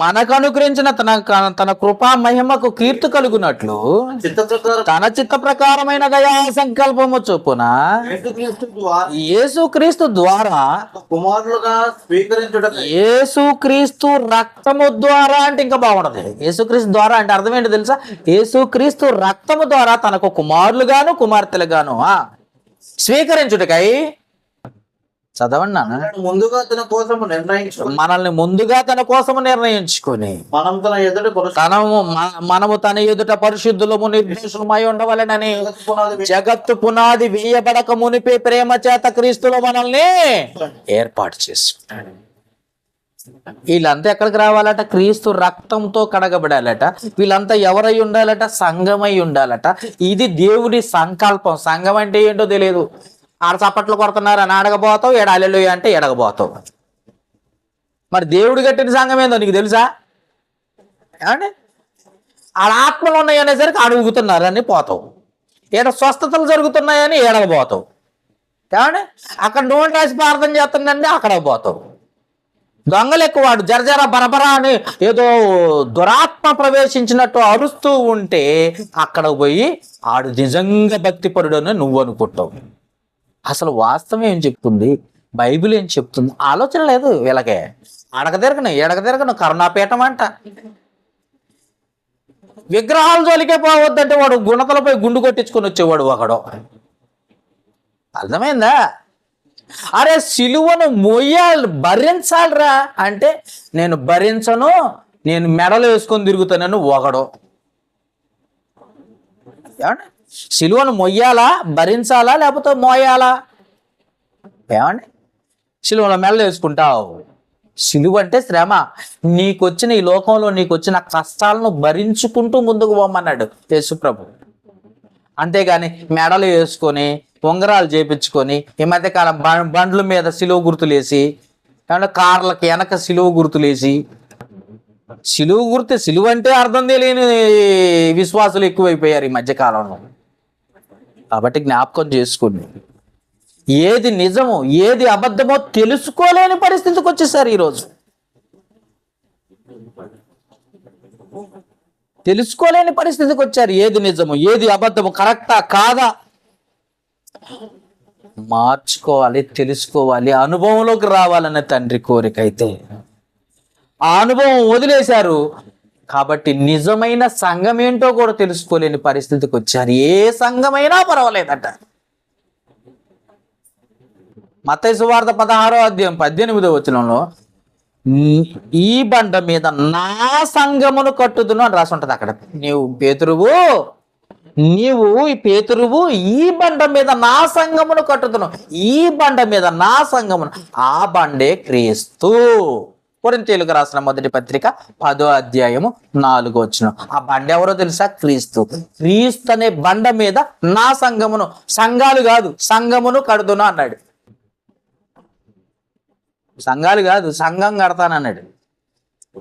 మనకు అనుగ్రహించిన తన కృపా మహిమకు కీర్తి కలుగునట్లు తన చిత్త ప్రకారమైన దయా సంకల్పము చొప్పున యేసుక్రీస్తు ద్వారా యేసుక్రీస్తు రక్తము ద్వారా అంటే ఇంకా బాగుంటది. యేసుక్రీస్తు ద్వారా అంటే అర్థం ఏంటి తెలుసా? యేసుక్రీస్తు రక్తము ద్వారా తనకు కుమారులుగాను కుమార్తెలుగాను స్వీకరించుటకై, చదవండి నాన్న. మనల్ని ముందుగా తన కోసము నిర్ణయించుకొని మనము తన ఎదుట పరిశుద్ధులము నిర్దోషులమై ఉండవలెనని జగత్తు పునాది వేయబడక మునిపే ప్రేమ చేత క్రీస్తులో మనల్ని ఏర్పాటు చేసుకున్నాడు. వీళ్ళంతా ఎక్కడికి రావాలట? క్రీస్తు రక్తంతో కడగబడాలట. వీళ్ళంతా ఎవరై ఉండాలట? సంఘమై ఉండాలట. ఇది దేవుడి సంకల్పం. సంఘం అంటే ఏంటో తెలియదు. ఆడ చప్పట్లు కొడుతున్నారు అని అడగబోతావు, ఏడ హల్లెలూయా అంటే ఎడగబోతావు. మరి దేవుడు కట్టిన సంఘం ఏందో నీకు తెలుసా? ఏమండి, ఆడ ఆత్మలు ఉన్నాయి అనేసరికి అడుగుతున్నారని పోతావు, ఏడ స్వస్థతలు జరుగుతున్నాయని ఏడగబోతావు. ఏమండి, అక్కడ నూనె రాసి ప్రార్థన చేస్తుందండి అక్కడ పోతావు. దొంగలు ఎక్కువ, వాడు జరజర బరబరా అని ఏదో దురాత్మ ప్రవేశించినట్టు అరుస్తూ ఉంటే అక్కడ పోయి ఆడు నిజంగా భక్తిపరుడు అని నువ్వు అనుకుంటావు. అసలు వాస్తవం ఏం చెప్తుంది, బైబిల్ ఏం చెప్తుంది ఆలోచన లేదు వీళ్ళకే. ఎడక తిరగను కరుణాపీఠం అంట. విగ్రహాల జోలికే పోవద్దంటే వాడు గుణతలపై గుండు కొట్టించుకొని వచ్చేవాడు ఒకడు. అర్థమైందా? అరే సిలువను భరించాలిరా అంటే నేను భరించను, నేను మెడలు వేసుకొని తిరుగుతానని ఒకడు. ఏమండి, సిలువను మొయ్యాలా, భరించాలా, లేకపోతే మోయాలా? ఏమండి, సిలువలో మెడలు వేసుకుంటావు. సిలువ అంటే శ్రమ. నీకొచ్చిన ఈ లోకంలో నీకొచ్చిన కష్టాలను భరించుకుంటూ ముందుకు పోమన్నాడు యేసుప్రభు. అంతేగాని మెడలు వేసుకొని ఉంగరాలు చేపించుకొని ఈ మధ్యకాలం బండ్ల మీద సిలువ గుర్తులేసి, ఏమంటే కార్లకి వెనక సిలువ గుర్తులేసి, సిలువ అంటే అర్థం తెలియని విశ్వాసులు ఎక్కువైపోయారు ఈ మధ్యకాలంలో. కాబట్టి జ్ఞాపకం చేసుకోండి, ఏది నిజమో ఏది అబద్ధమో తెలుసుకోలేని పరిస్థితికి వచ్చేసారు ఈరోజు. తెలుసుకోలేని పరిస్థితికి వచ్చారు. ఏది నిజము ఏది అబద్ధము, కరెక్టా కాదా మార్చుకోవాలి, తెలుసుకోవాలి, అనుభవంలోకి రావాలనే తండ్రి కోరిక. అయితే ఆ అనుభవం వదిలేశారు కాబట్టి నిజమైన సంఘం ఏంటో కూడా తెలుసుకోలేని పరిస్థితికి వచ్చారు. ఏ సంఘమైనా పర్వాలేదట. మత్తయి సువార్త 16వ అధ్యాయం 18వ వచనంలో ఈ బండ మీద నా సంఘమును కట్టుదును అని రాసి ఉంటుంది. అక్కడ నీవు ఈ పేతురువు ఈ బండ మీద నా సంఘమును కట్టుదును, ఈ బండ మీద నా సంఘమును, ఆ బండే క్రీస్తు. కొరింథీయులకు రాసిన మొదటి పత్రిక 10వ అధ్యాయము 4వ వచనం. ఆ బండ ఎవరో తెలుసా? క్రీస్తు. క్రీస్తు అనే బండ మీద నా సంఘమును, సంఘాలు కాదు సంఘమును కడుదును అన్నాడు. సంఘాలు కాదు సంఘం కడతానన్నాడు.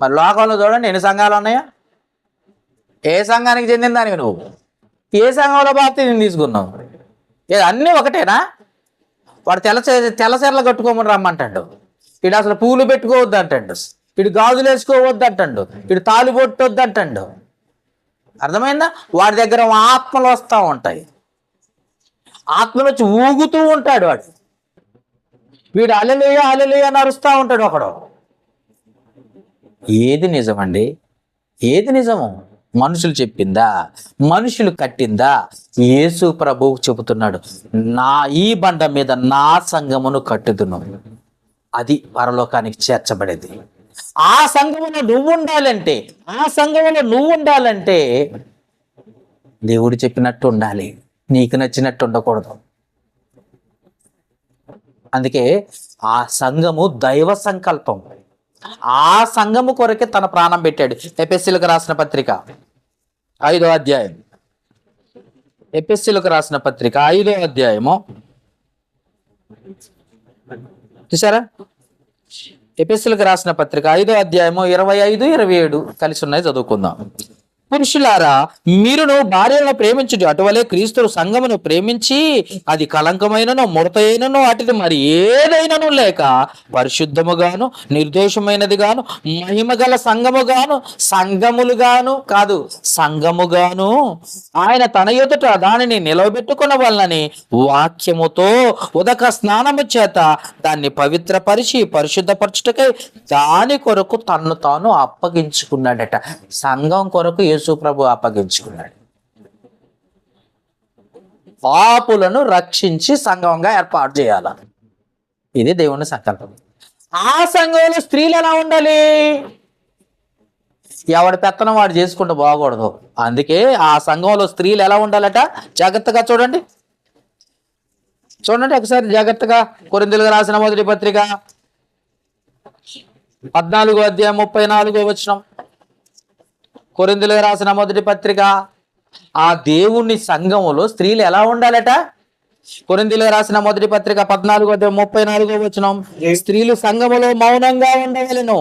మరి లోకంలో చూడండి ఎన్ని సంఘాలు ఉన్నాయా? ఏ సంఘానికి చెందిన దానికి నువ్వు? ఏ సంఘంలో బాప్తిజం తీసుకున్నావు? అన్నీ ఒకటేనా? వాడు తెల్లచీరలు కట్టుకోమని రమ్మంటాడు, వీడు అసలు పూలు పెట్టుకోవద్దు అంటాడు, వీడు గాజులు వేసుకోవద్దు అంటాడు, వీడు తాళి పొట్టొద్దు అంటాడు. అర్థమైందా? వాడి దగ్గర ఆత్మలు వస్తూ ఉంటాయి, ఆత్మలు వచ్చి ఊగుతూ ఉంటాడు వాడు. వీడు హల్లెలూయా హల్లెలూయా అని అరుస్తూ ఉంటాడు ఒకడు. ఏది నిజమండి? ఏది నిజము? మనుషులు చెప్పిందా? మనుషులు కట్టిందా? యేసు ప్రభువు చెబుతున్నాడు, ఈ బండ మీద నా సంఘమును కట్టుదును. అది పరలోకానికి చేర్చబడేది. ఆ సంఘములో నువ్వు ఉండాలంటే దేవుడు చెప్పినట్టు ఉండాలి, నీకు నచ్చినట్టు ఉండకూడదు. అందుకే ఆ సంఘము దైవ సంకల్పం. ఆ సంఘము కొరకే తన ప్రాణం పెట్టాడు. ఎఫెసీయులకు రాసిన పత్రిక 5వ అధ్యాయం, ఎఫెసీయులకు రాసిన పత్రిక 5వ అధ్యాయము చూసారా? ఎఫెసీయులకు రాసిన పత్రిక 5వ అధ్యాయము 25, 27 కలిసి ఉన్నాయి, చదువుకుందాం. పురుషులారా, మీరును భార్యలను ప్రేమించుడు అటువలే క్రీస్తు సంఘమును ప్రేమించి అది కలంకమైనను ముడతైనను అటుది మరి ఏదైనను లేక పరిశుద్ధముగాను నిర్దోషమైనదిగాను మహిమగల సంఘముగాను ఆయన తన ఎదుట దానిని నిలవబెట్టుకున్న వలనని వాక్యముతో ఉదక స్నానము చేత దాన్ని పవిత్రపరిచి పరిశుద్ధపరచుటకై దాని కొరకు తన్ను తాను అప్పగించుకున్నాడట. సంఘం కొరకు యేసు ప్రభు అప్పగించుకున్నాడు. పాపులను రక్షించి సంఘంగా ఏర్పాటు చేయాల. ఇది దేవుని సంకల్పం. ఆ సంఘంలో స్త్రీలు ఎలా ఉండాలి? ఎవడి పెత్తనం వాడు చేసుకుంటూ బాగూడదు. అందుకే ఆ సంఘంలో స్త్రీలు ఎలా ఉండాలట? జాగ్రత్తగా చూడండి ఒకసారి జాగ్రత్తగా. కొరింథీయులకు రాసిన మొదటి పత్రిక 14వ అధ్యాయం 34వ వచనం. కొరింథీయులకు రాసిన మొదటి పత్రిక. ఆ దేవుని సంఘములో స్త్రీలు ఎలా ఉండాలట? కొరింథీయులకు రాసిన మొదటి పత్రిక 14:34 స్త్రీలు సంఘములో మౌనంగా ఉండవలెను,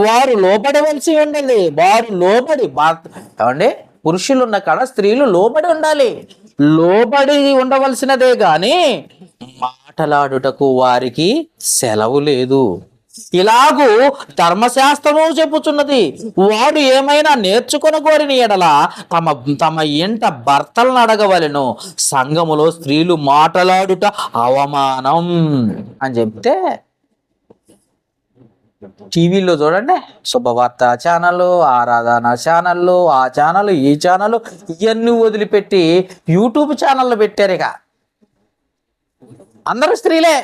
వారు లోబడవలసి ఉండాలి. వారు లోబడి ఏమండి, పురుషులు ఉన్న కాడ స్త్రీలు లోబడి ఉండాలి. లోబడి ఉండవలసినదే గాని మాటలాడుటకు వారికి సెలవు లేదు. ఇలాగూ ధర్మశాస్త్రము చెప్పుచున్నది, వాడు ఏమైనా నేర్చుకొని కోరిన ఎడల తమ ఇంట భర్తలను అడగవలెను, సంఘములో స్త్రీలు మాటలాడుట అవమానం అని చెప్తే టీవీలో చూడండి, శుభవార్త ఛానళ్ళు, ఆరాధన ఛానళ్ళు, ఆ ఛానల్ ఈ ఛానల్ ఇవన్నీ వదిలిపెట్టి యూట్యూబ్ ఛానళ్ళు పెట్టారు. ఇక అందరూ స్త్రీలే,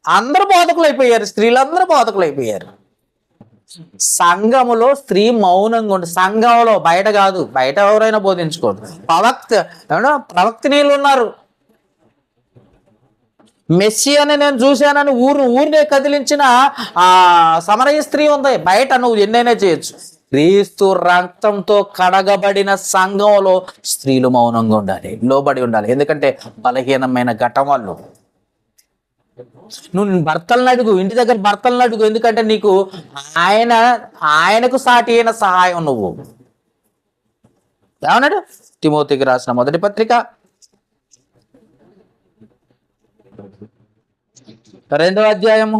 అందరూ బోధకులు అయిపోయారు, స్త్రీలందరూ బోధకులు అయిపోయారు. సంఘములో స్త్రీ మౌనంగా ఉండి, సంఘంలో, బయట కాదు, బయట ఎవరైనా బోధించుకోండి. ప్రవక్తనీయులు ఉన్నారు. మెస్సి అని నేను చూశానని ఊరినే కదిలించిన ఆ సమరయ స్త్రీ ఉంది. బయట నువ్వు ఎన్నైనా చేయొచ్చు. క్రీస్తు రక్తంతో కడగబడిన సంఘంలో స్త్రీలు మౌనంగా ఉండాలి, లోబడి ఉండాలి. ఎందుకంటే బలహీనమైన ఘటం వాళ్ళు. నువ్వు భర్తలను అడుగు, ఇంటి దగ్గర భర్తలను అడుగు. ఎందుకంటే నీకు ఆయనకు సాటి అయిన సహాయం నువ్వు. ఏమన్నాడు? తిమోతికి రాసిన మొదటి పత్రిక 2వ అధ్యాయము,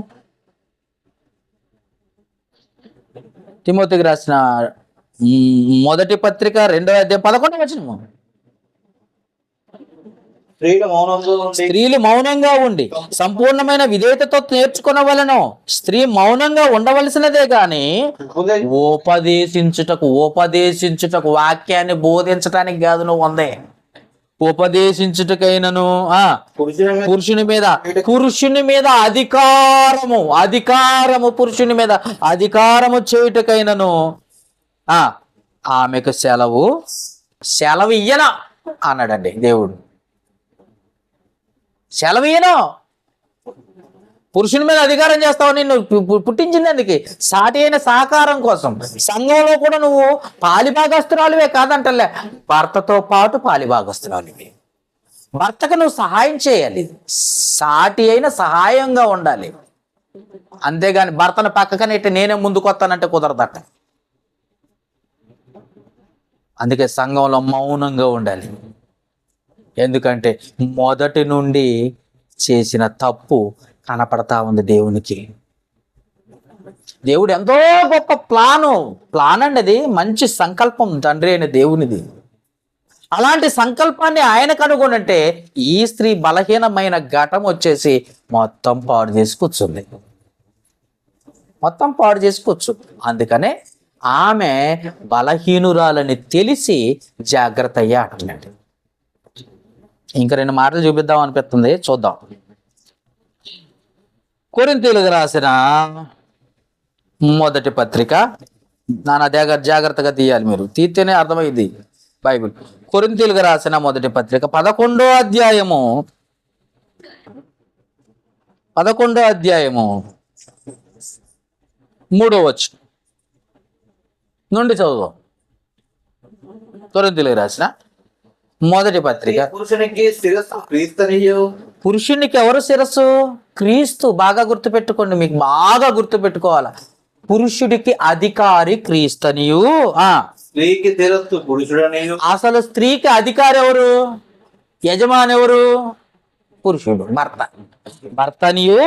తిమోతికి రాసిన మొదటి పత్రిక 2వ అధ్యాయం 11వ వచనము. స్త్రీలు మౌనంగా ఉండి సంపూర్ణమైన విధేయతతో నేర్చుకునవలెను. స్త్రీ మౌనంగా ఉండవలసినదే గాని ఉపదేశించుటకు వాక్యాన్ని బోధించటానికి కాదు నువ్వు ఉందే. ఉపదేశించుటకైనను పురుషుని మీద అధికారము పురుషుని మీద అధికారము చేయుటకైనను ఆమెకు సెలవు ఇయ్యనా అన్నాడండి దేవుడు. సెలవీయను. పురుషుని మీద అధికారం చేస్తావు. నిన్ను పుట్టించింది అందుకే, సాటి అయిన సహకారం కోసం. సంఘంలో కూడా నువ్వు పాలిభాగస్తురాలువే కాదంటలే, భర్తతో పాటు పాలిభాగస్తురాలువే. భర్తకు నువ్వు సహాయం చేయాలి, సాటి అయిన సహాయంగా ఉండాలి. అంతేగాని భర్తను పక్కకనెట్టి నేనే ముందుకొస్తానంటే కుదరదట. అందుకే సంఘంలో మౌనంగా ఉండాలి. ఎందుకంటే మొదటి నుండి చేసిన తప్పు కనపడతా ఉంది దేవునికి. దేవుడు ఎంతో గొప్ప ప్లాన్ అండి అది. మంచి సంకల్పం తండ్రి అయిన దేవునిది. అలాంటి సంకల్పాన్ని ఆయన కనుగొనంటే ఈ స్త్రీ బలహీనమైన ఘటం వచ్చేసి మొత్తం పాడు చేసుకొచ్చు. అందుకనే ఆమె బలహీనురాలని తెలిసి జాగ్రత్త అయ్యా అంటున్నాడు. ఇంకా 2 మాటలు చూపిద్దాం అనిపిస్తుంది, చూద్దాం. కొరింథీయులకు రాసిన మొదటి పత్రిక, జాగ్రత్తగా తీయాలి మీరు, తీస్తేనే అర్థమైంది బైబిల్. కొరింథీయులకు రాసిన మొదటి పత్రిక 11వ అధ్యాయము 3వ వచనం నుండి చదువు. కొరింథీయులకు రాసిన మొదటి పత్రిక. పురుషునికి ఎవరు శిరస్సు? క్రీస్తు. బాగా గుర్తుపెట్టుకోండి, మీకు బాగా గుర్తుపెట్టుకోవాలా. పురుషుడికి అధికారి క్రీస్తనియు, స్త్రీకి శిరస్సు పురుషుడనియు. అసలు స్త్రీకి అధికారి ఎవరు? యజమాని ఎవరు? పురుషుడు, భర్తనియు.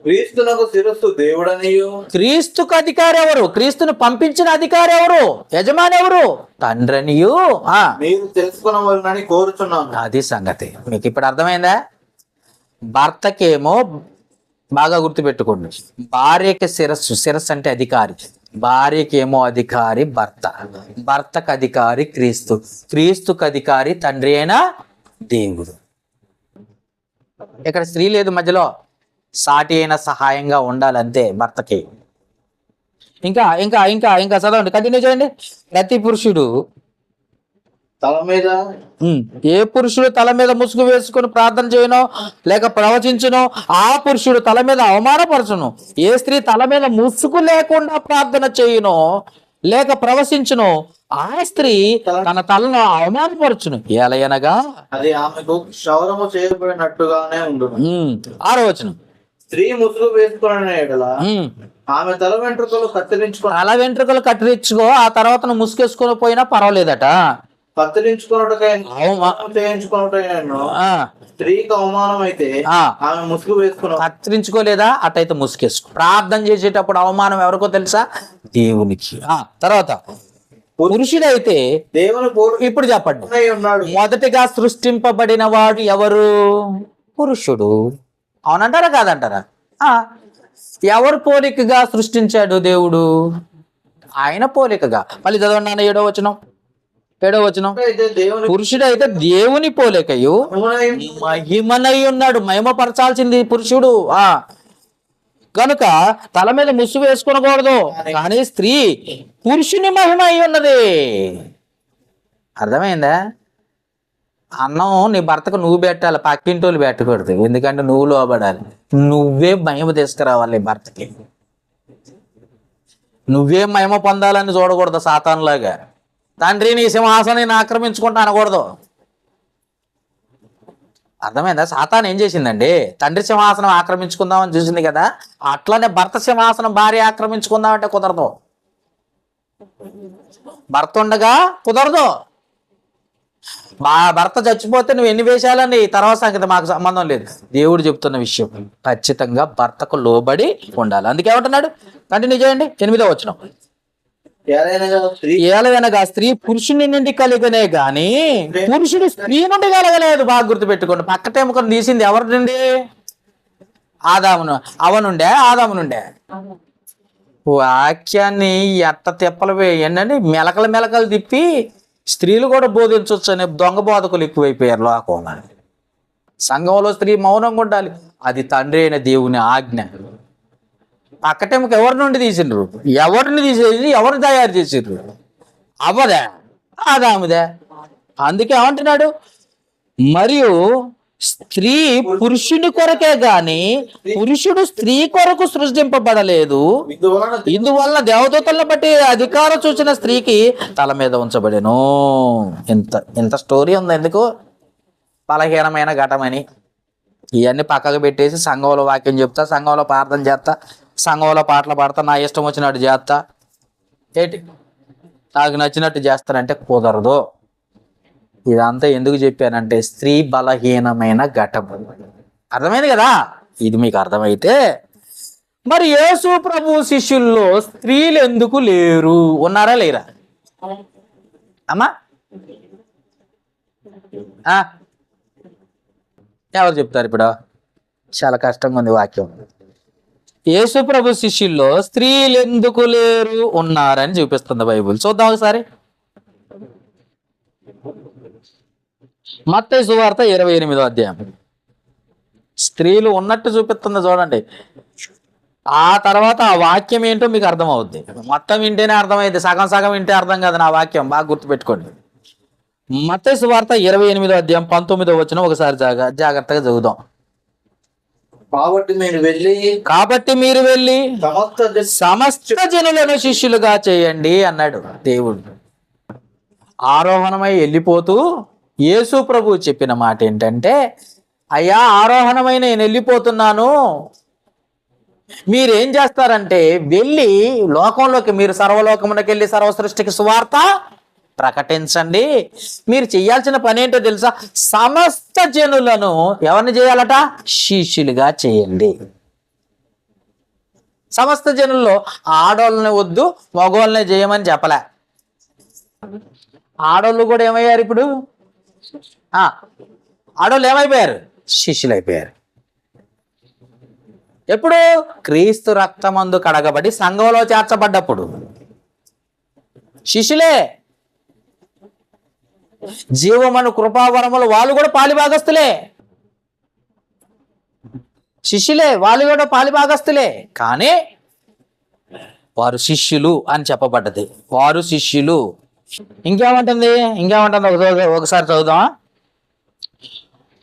క్రీస్తునకు శిరస్సు దేవుడనియు. క్రీస్తుకు అధికారి ఎవరు? క్రీస్తును పంపించిన అధికారి ఎవరు? యజమాని ఎవరు? తండ్రనియు మీరు తెలుసుకునవలెనని కోరుచున్నాను. అది సంగతి. మీకు ఇప్పుడు అర్థమైందా? భర్తకేమో బాగా గుర్తుపెట్టుకోండి, భార్యకి శిరస్సు అంటే అధికారి, భార్యకేమో అధికారి భర్తకు అధికారి క్రీస్తుకు అధికారి తండ్రి అయిన దేవుడు. ఇక్కడ స్త్రీ లేదు మధ్యలో, సాటి అయిన సహాయంగా ఉండాలంతే భర్తకి. ఇంకా ఇంకా ఇంకా ఇంకా చదవండి, కంటిన్యూ చేయండి. ప్రతి పురుషుడు తల మీద, ఏ పురుషుడు తల మీద ముసుగు వేసుకుని ప్రార్థన చేయనో లేక ప్రవచించునో ఆ పురుషుడు తల మీద అవమానపరచును. ఏ స్త్రీ తల మీద ముసుగు లేకుండా ప్రార్థన చేయునో లేక ప్రవచించునో ఆ స్త్రీ తన తలను అవమానపరచును ఎలయనగా అది ఆమెకు క్షౌరము చేయబడినట్టుగానే ఉండును. 6వ వచనం. స్త్రీ ముసుగు వేసుకున్న ఎడల ఉమ్. ఆమె తల వెంట్రుకలు తల వెంట్రుకలు కత్తిరించుకో, ఆ తర్వాత నువ్వు ముసుగేసుకొని పోయినా పర్వాలేదట. చేయించుకున్నటైనా స్త్రీకి అవమానం అయితే ఆమె ముసుగు వేసుకున్న కత్తిరించుకోలేదా, అటైతే ముసుగేసుకో. ప్రార్థన చేసేటప్పుడు అవమానం ఎవరికో తెలుసా? దేవునికి. తర్వాత పురుషుడైతే దేవుని ఇప్పుడు చెప్పండి, ఉన్నాడు. మొదటిగా సృష్టింపబడిన వాడు ఎవరు? పురుషుడు. అవునంటారా కాదంటారా? ఎవరు పోలికగా సృష్టించాడు దేవుడు? ఆయన పోలికగా. మళ్ళీ చదవండి నాన్న, 7వ వచనం. పురుషుడైతే దేవుని పోలికయు మహిమనై ఉన్నాడు. మహిమపరచాల్సింది పురుషుడు. కనుక తల మీద ముసు వేసుకొనకూడదు, కానీ స్త్రీ పురుషుని మహిమ అయి ఉన్నది. అర్థమైందా? అన్నం నీ భర్తకు నువ్వు పెట్టాలి, పక్కింటోళ్ళు పెట్టకూడదు. ఎందుకంటే నువ్వు లోబడాలి. నువ్వే మహిమ తీసుకురావాలి నీ భర్తకి. నువ్వే మహిమ పొందాలని చూడకూడదు సాతానులాగా. తండ్రి నీ సింహాసనాన్ని ఆక్రమించుకుంటా అనకూడదు. అర్థమైందా? సాతాను ఏం చేసిందండి? తండ్రి సింహాసనం ఆక్రమించుకుందామని చూసింది కదా, అట్లనే భర్త సింహాసనం భార్య ఆక్రమించుకుందామంటే కుదరదు. భర్త ఉండగా కుదరదు. మా భర్త చచ్చిపోతే నువ్వు ఎన్ని వేషాలని తర్వాత సంగతి మాకు సంబంధం లేదు. దేవుడు చెప్తున్న విషయం ఖచ్చితంగా భర్తకు లోబడి ఉండాలి. అందుకే ఏమంటున్నాడు? కంటిన్యూ చేయండి. 8వ వచనం. ఏలవనగా స్త్రీ పురుషుని నుండి కలిగనే గాని పురుషుడు స్త్రీ నుండి కలగలేదు. బాగా గుర్తుపెట్టుకోండి. పక్కటేముకొని తీసింది ఎవరి నుండి? ఆదాము నుండే. వాక్యాన్ని ఎట్ట తిప్పలు ఏంటంటే మెలకలు తిప్పి స్త్రీలు కూడా బోధించవచ్చు అనే దొంగ బోధకులు ఎక్కువైపోయారు లోకంలో. సంఘంలో స్త్రీ మౌనంగా ఉండాలి, అది తండ్రి అయిన దేవుని ఆజ్ఞ. పక్కటేమకు ఎవరి నుండి తీసిండ్రు? ఎవరిని తీసేసి ఎవరు తయారు చేసిండ్రు? అవ్వదే, ఆదాముదే. అందుకే ఏమంటున్నాడు? మరియు స్త్రీ పురుషుని కొరకే గాని పురుషుడు స్త్రీ కొరకు సృష్టింపబడలేదు. ఇందువల్ల దేవదూతలను బట్టి అధికారం చూసిన స్త్రీకి తల మీద ఉంచబడెను. ఇంత స్టోరీ ఉంది. ఎందుకు? బలహీనమైన ఘటమని. ఇవన్నీ పక్కకు పెట్టేసి సంఘంలో వాక్యం చెప్తా, సంఘంలో ప్రార్థన చేస్తా, సంఘంలో పాటలు పాడతా, నా ఇష్టం వచ్చినట్టు చేస్తా, ఏంటి నాకు నచ్చినట్టు చేస్తానంటే కుదరదు. ఇదంతా ఎందుకు చెప్పానంటే స్త్రీ బలహీనమైన ఘటం. అర్థమైంది కదా? ఇది మీకు అర్థమైతే మరి యేసు ప్రభు శిష్యుల్లో స్త్రీలు ఎందుకు లేరు? ఉన్నారా లేరా అమ్మా? ఎవరు చెప్తారు ఇప్పుడు? చాలా కష్టంగా ఉంది వాక్యం. యేసు ప్రభు శిష్యుల్లో స్త్రీలు ఎందుకు లేరు? ఉన్నారని చూపిస్తుంది బైబిల్. చూద్దాం ఒకసారి. మత్తయి సువార్త 28వ అధ్యాయం. స్త్రీలు ఉన్నట్టు చూపిస్తుంది చూడండి. ఆ తర్వాత ఆ వాక్యం ఏంటో మీకు అర్థమవుద్ది. మొత్తం వింటేనే అర్థమైంది, సగం వింటే అర్థం కాదు నా వాక్యం. బాగా గుర్తుపెట్టుకోండి. మత్తయి సువార్త 28వ అధ్యాయం 19వ వచనం ఒకసారి జాగ్రత్తగా చదువుదాం. కాబట్టి మీరు వెళ్ళి సమస్త జనులను శిష్యులుగా చేయండి అన్నాడు దేవుడు. ఆరోహణమై వెళ్ళిపోతూ యేసు ప్రభు చెప్పిన మాట ఏంటంటే, అయ్యా ఆరోహణమై నేను వెళ్ళిపోతున్నాను, మీరేం చేస్తారంటే వెళ్ళి లోకంలోకి, మీరు సర్వలోకమునకి వెళ్ళి సర్వ సృష్టికి సువార్త ప్రకటించండి. మీరు చేయాల్సిన పని ఏంటో తెలుసా? సమస్త జనులను ఎవరిని చేయాలట? శిష్యులుగా చేయండి. సమస్త జనుల్లో ఆడోళ్ళని వద్దు, మగవాళ్ళని చేయమని చెప్పలే. ఆడోళ్ళు కూడా ఏమయ్యారు ఇప్పుడు? ఆడోళ్ళు ఏమైపోయారు? శిష్యులు అయిపోయారు. ఎప్పుడు? క్రీస్తు రక్తమందు కడగబడి సంఘంలో చేర్చబడ్డప్పుడు శిష్యులే. జీవమను కృపావరములు వాళ్ళు కూడా పాలిభాగస్తులే. శిష్యులే, వాళ్ళు కూడా పాలిభాగస్తులే. కానీ వారు శిష్యులు అని చెప్పబడ్డది. వారు శిష్యులు. ఇంకేమంటుంది ఒకసారి చదువుదామా?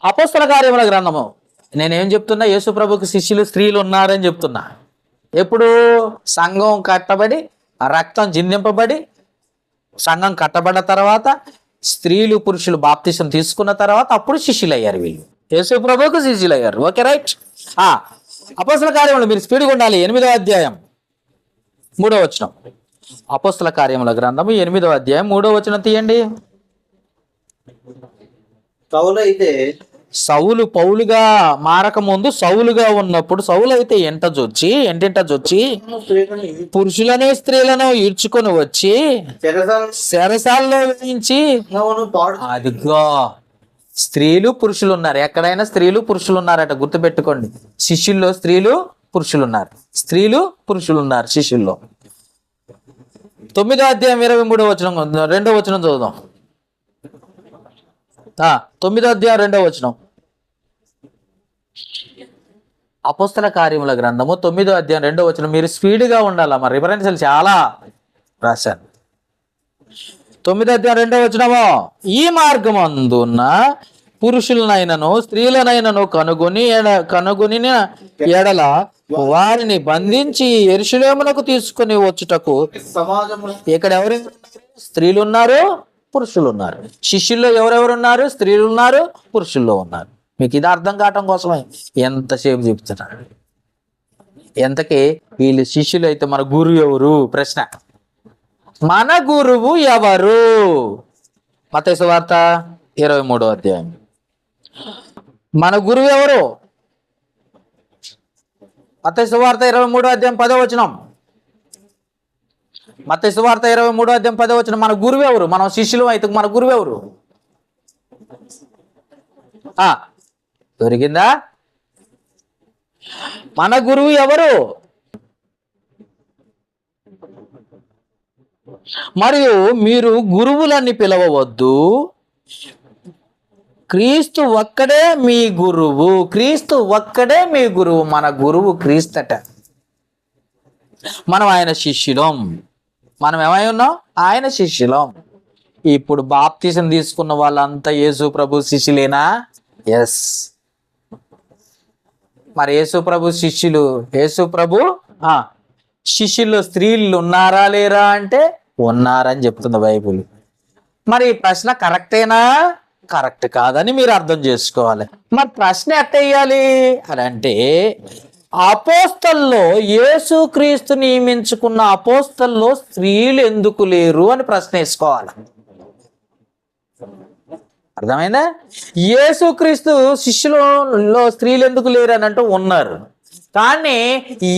అపోస్తల కార్యముల గ్రంథము. నేనేం చెప్తున్నా? యేసు ప్రభుకి శిష్యులు స్త్రీలు ఉన్నారని చెప్తున్నా. ఎప్పుడు? సంఘం కట్టబడి రక్తం చిందింపబడి సంఘం కట్టబడ్డ తర్వాత స్త్రీలు పురుషులు బాప్తిసం తీసుకున్న తర్వాత అప్పుడు శిష్యులు అయ్యారు వీళ్ళు. యేసు ప్రభువుకు శిష్యులు అయ్యారు. Okay, right. అపోస్తల కార్యములు మీరు స్పీడ్గా ఉండాలి. 8వ అధ్యాయం 3వ వచనం. అపోస్తల కార్యముల గ్రంథము 8వ అధ్యాయం 3వ వచనం తీయండి. సౌలైతే సౌలు పౌలుగా మారక ముందు సౌలుగా ఉన్నప్పుడు సౌలు అయితే ఎంటింట జొచ్చి పురుషులను స్త్రీలను ఈడ్చుకొని వచ్చి చెరసాలలో వేయించి, అదిగో స్త్రీలు పురుషులు ఉన్నారు. ఎక్కడైనా స్త్రీలు పురుషులు ఉన్నారట, గుర్తుపెట్టుకోండి. శిష్యుల్లో స్త్రీలు పురుషులు ఉన్నారు. స్త్రీలు పురుషులు ఉన్నారు శిష్యుల్లో. 9వ అధ్యాయం 23వ వచనం 2వ వచనం చదువుదాం. 9వ అధ్యాయం 2వ వచనం. అపోస్తల కార్యముల గ్రంథము 9వ అధ్యాయం 2వ వచనం. మీరు స్పీడ్గా ఉండాలా, మరి రిఫరెన్స్లు చాలా రాశాను. 9వ అధ్యాయం 2వ వచనము. ఈ మార్గమందున్న పురుషులనైనను స్త్రీలనైనను కనుగొని ఎడల వారిని బంధించి యెరూషలేమునకు తీసుకుని వచ్చుటకు సమాజంలో ఇక్కడ ఎవరు? స్త్రీలు ఉన్నారు, పురుషులు ఉన్నారు. శిష్యుల్లో ఎవరెవరు ఉన్నారు? స్త్రీలు ఉన్నారు, పురుషుల్లో ఉన్నారు. మీకు ఇది అర్థం కావటం కోసమే ఎంతసేపు చెప్తున్నారు. ఎంతకీ వీళ్ళు శిష్యులు అయితే మన గురువు ఎవరు? ప్రశ్న. మన గురువు ఎవరు? మత్తయి సువార్త 23వ అధ్యాయం. మన గురువు ఎవరు? మత్తయి సువార్త 23వ అధ్యాయం 10వ వచనం. మత్తయి సువార్త 23వ అధ్యాయం 10వ వచనం. మన గురువు ఎవరు? మనం శిష్యులు అయితే మన గురువు ఎవరు? దొరికిందా? మన గురువు ఎవరు? మరియు మీరు గురువులని పిలవవద్దు, క్రీస్తు ఒక్కడే మీ గురువు. క్రీస్తు ఒక్కడే మీ గురువు. మన గురువు క్రీస్తట. మనం ఆయన శిష్యులం. మనం ఏమై ఉన్నాం? ఆయన శిష్యులం. ఇప్పుడు బాప్తిసం తీసుకున్న వాళ్ళంతా యేసు ప్రభు శిష్యులేనా? ఎస్. మరి యేసు ప్రభు శిష్యులు, యేసు ప్రభు శిష్యుల్లో స్త్రీలు ఉన్నారా లేరా అంటే ఉన్నారని చెప్తుంది బైబిల్. మరి ఈ ప్రశ్న కరెక్టేనా? కరెక్ట్ కాదని మీరు అర్థం చేసుకోవాలి. మరి ప్రశ్న ఎట్ట వేయాలి అని అంటే, అపోస్తల్లో యేసుక్రీస్తు నియమించుకున్న అపోస్తల్లో స్త్రీలు ఎందుకు లేరు అని ప్రశ్న వేసుకోవాలి. అర్థమైందా? యేసుక్రీస్తు శిష్యులలో స్త్రీలు ఎందుకు లేరు అని అంటూ ఉన్నారు. కానీ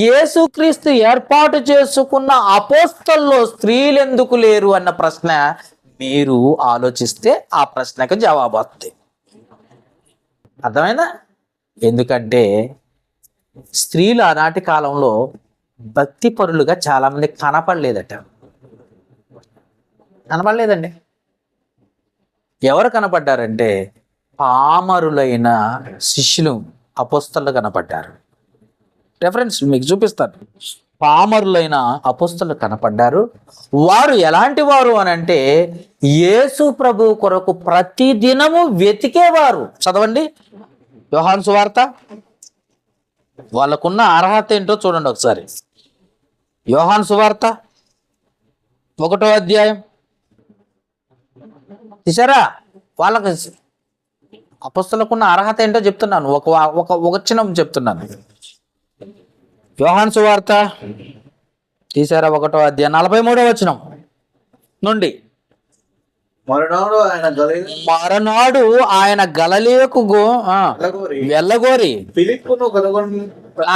యేసుక్రీస్తు ఏర్పాటు చేసుకున్న అపోస్తల్లో స్త్రీలు ఎందుకు లేరు అన్న ప్రశ్న మీరు ఆలోచిస్తే ఆ ప్రశ్నకు జవాబు వస్తుంది. అర్థమైందా? ఎందుకంటే స్త్రీలు ఆనాటి కాలంలో భక్తి పరులుగా చాలా మంది కనపడలేదండి. ఎవరు కనపడ్డారంటే పామరులైన శిష్యులు అపోస్తలు కనపడ్డారు. రెఫరెన్స్ మీకు చూపిస్తాను. పామరులైన అపోస్తలు కనపడ్డారు. వారు ఎలాంటి వారు అని అంటే యేసు ప్రభు కొరకు ప్రతి దినము వెతికేవారు. చదవండి యోహాను సువార్త. వాళ్ళకున్న అర్హత ఏంటో చూడండి ఒకసారి. యోహాను సువార్త 1వ అధ్యాయం. చూసారా? వాళ్ళకి అపోస్తలుకున్న అర్హత ఏంటో చెప్తున్నాను. ఒక వచనం చెప్తున్నాను. యోహాను సువార్త తీసారా? 1వ అధ్యాయం 43వ వచనం నుండి. మరనాడు ఆయన గలిలయకు వెళ్ళగోరి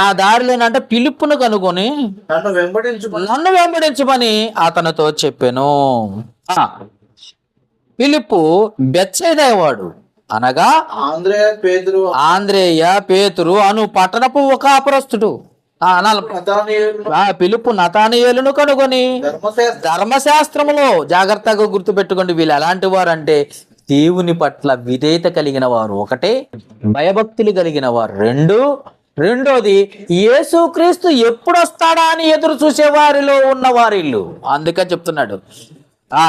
ఆ దారిలోనంటే ఫిలిప్పును కనుగొని నన్ను వెంబడించమని అతనితో చెప్పాను. ఫిలిప్పు బెత్సైదా వాడు, అనగా ఆంద్రేయ పేతురు అను పట్టణపు ఒక అపరస్తుడు. ఫిలిప్పు నతానియేలును కనుగొని ధర్మశాస్త్రములో, జాగ్రత్తగా గుర్తుపెట్టుకోండి, వీళ్ళు ఎలాంటి వారు అంటే దేవుని పట్ల విధేయత కలిగిన వారు ఒకటే, భయభక్తులు కలిగిన వారు రెండోది యేసుక్రీస్తు ఎప్పుడు వస్తాడా అని ఎదురు చూసే వారిలో ఉన్న వారిల్లు. అందుకని చెప్తున్నాడు.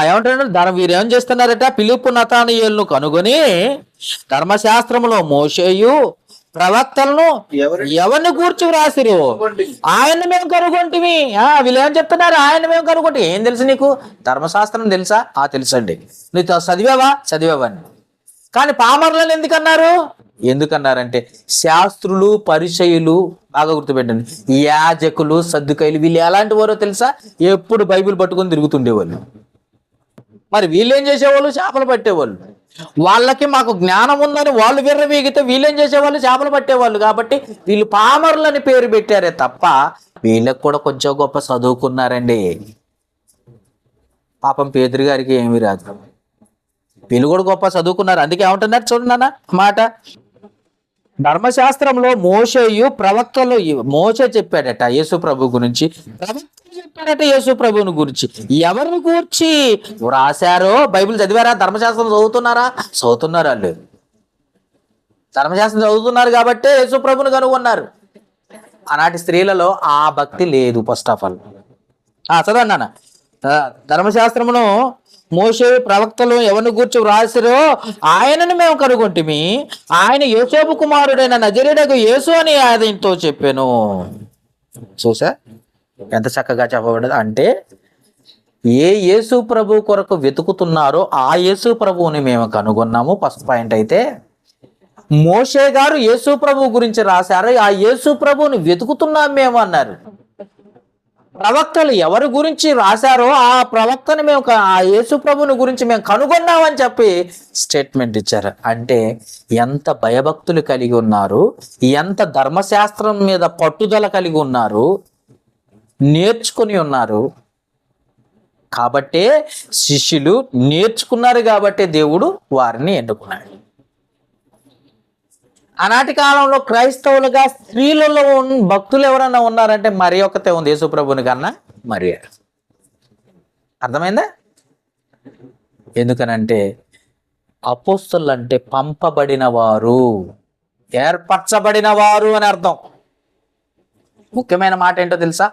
ఏమంటాడు? వీరు ఏం చేస్తున్నారట? ఫిలిప్పు నతానియేలును కనుగొని ధర్మశాస్త్రములో మోషేయు ప్రవక్తలను ఎవరిని కూర్చి వ్రాసిరు, ఆయన మేము కనుగొంటిమి. వీళ్ళు ఏం చెప్తున్నారు? ఆయన మేము కనుగొంటి. ఏం తెలుసు నీకు? ధర్మశాస్త్రం తెలుసా? తెలుసండి. నువ్వు చదివావా అని. కానీ పామరులను ఎందుకన్నారంటే శాస్త్రులు, పరిచయులు, బాగా గుర్తుపెట్టండి, యాజకులు, సద్దుకైలు, వీళ్ళు ఎలాంటి వారో తెలుసా? ఎప్పుడు బైబిల్ పట్టుకొని తిరుగుతుండేవాళ్ళు. మరి వీళ్ళు ఏం చేసేవాళ్ళు? చేపలు పట్టేవాళ్ళు. వాళ్ళకి మాకు జ్ఞానం ఉందని వాళ్ళు విర్రవీగితే వీళ్ళేం చేసేవాళ్ళు? చేపలు పట్టేవాళ్ళు. కాబట్టి వీళ్ళు పామరులని పేరు పెట్టారే తప్ప వీళ్ళకి కూడా కొంచెం గొప్ప చదువుకున్నారండి. పాపం పేదరి గారికి ఏమీ రాదు, వీళ్ళు కూడా గొప్ప చదువుకున్నారు. అందుకే ఏమంటున్నారు చూడండి అన్న మాట. ధర్మశాస్త్రంలో మోషేయు ప్రవక్తలు, మోషే చెప్పాడట యేసు ప్రభు గురించి, ప్రవక్తలు చెప్పాడట యేసు ప్రభుని గురించి. ఎవరిని గురించి వ్రాసారో? బైబిల్ చదివారా? ధర్మశాస్త్రం చదువుతున్నారు వాళ్ళు. ధర్మశాస్త్రం చదువుతున్నారు కాబట్టి యేసు ప్రభుని కనుగొన్నారు. ఆనాటి స్త్రీలలో ఆ భక్తి లేదు. ఫస్ట్ ఆఫ్ ఆల్ చదవండి నాన్న. ధర్మశాస్త్రమును మోషే ప్రవక్తలు ఎవరిని గూర్చి వ్రాసిరో ఆయనను మేము కనుగొంటిమి, ఆయన యోసేపు కుమారుడైన నజరేయుడగు యేసు అని ఆయనతో చెప్పాను. చూసా ఎంత చక్కగా చెప్పబడ్డది. అంటే ఏ యేసు ప్రభు కొరకు వెతుకుతున్నారో ఆ యేసు ప్రభువుని మేము కనుగొన్నాము. ఫస్ట్ పాయింట్ అయితే మోషే గారు యేసు ప్రభు గురించి రాశారు, ఆ యేసు ప్రభువుని వెతుకుతున్నాం మేము అన్నారు. ప్రవక్తలు ఎవరి గురించి రాశారో ఆ ప్రవక్తని మేము, ఆ యేసు ప్రభుని గురించి మేము కనుగొన్నామని చెప్పి స్టేట్మెంట్ ఇచ్చారు. అంటే ఎంత భయభక్తులు కలిగి ఉన్నారు, ఎంత ధర్మశాస్త్రం మీద పట్టుదల కలిగి ఉన్నారు, నేర్చుకుని ఉన్నారు. కాబట్టే శిష్యులు నేర్చుకున్నారు, కాబట్టి దేవుడు వారిని ఎన్నుకున్నాడు. ఆనాటి కాలంలో క్రైస్తవులుగా స్త్రీలలో భక్తులు ఎవరన్నా ఉన్నారంటే మరి ఒక్కతే ఉంది, యేసుప్రభుని కన్నా మరి. అర్థమైందా? ఎందుకనంటే అపోస్తలు అంటే పంపబడిన వారు, ఏర్పరచబడిన వారు అని అర్థం. ముఖ్యమైన మాట ఏంటో తెలుసా?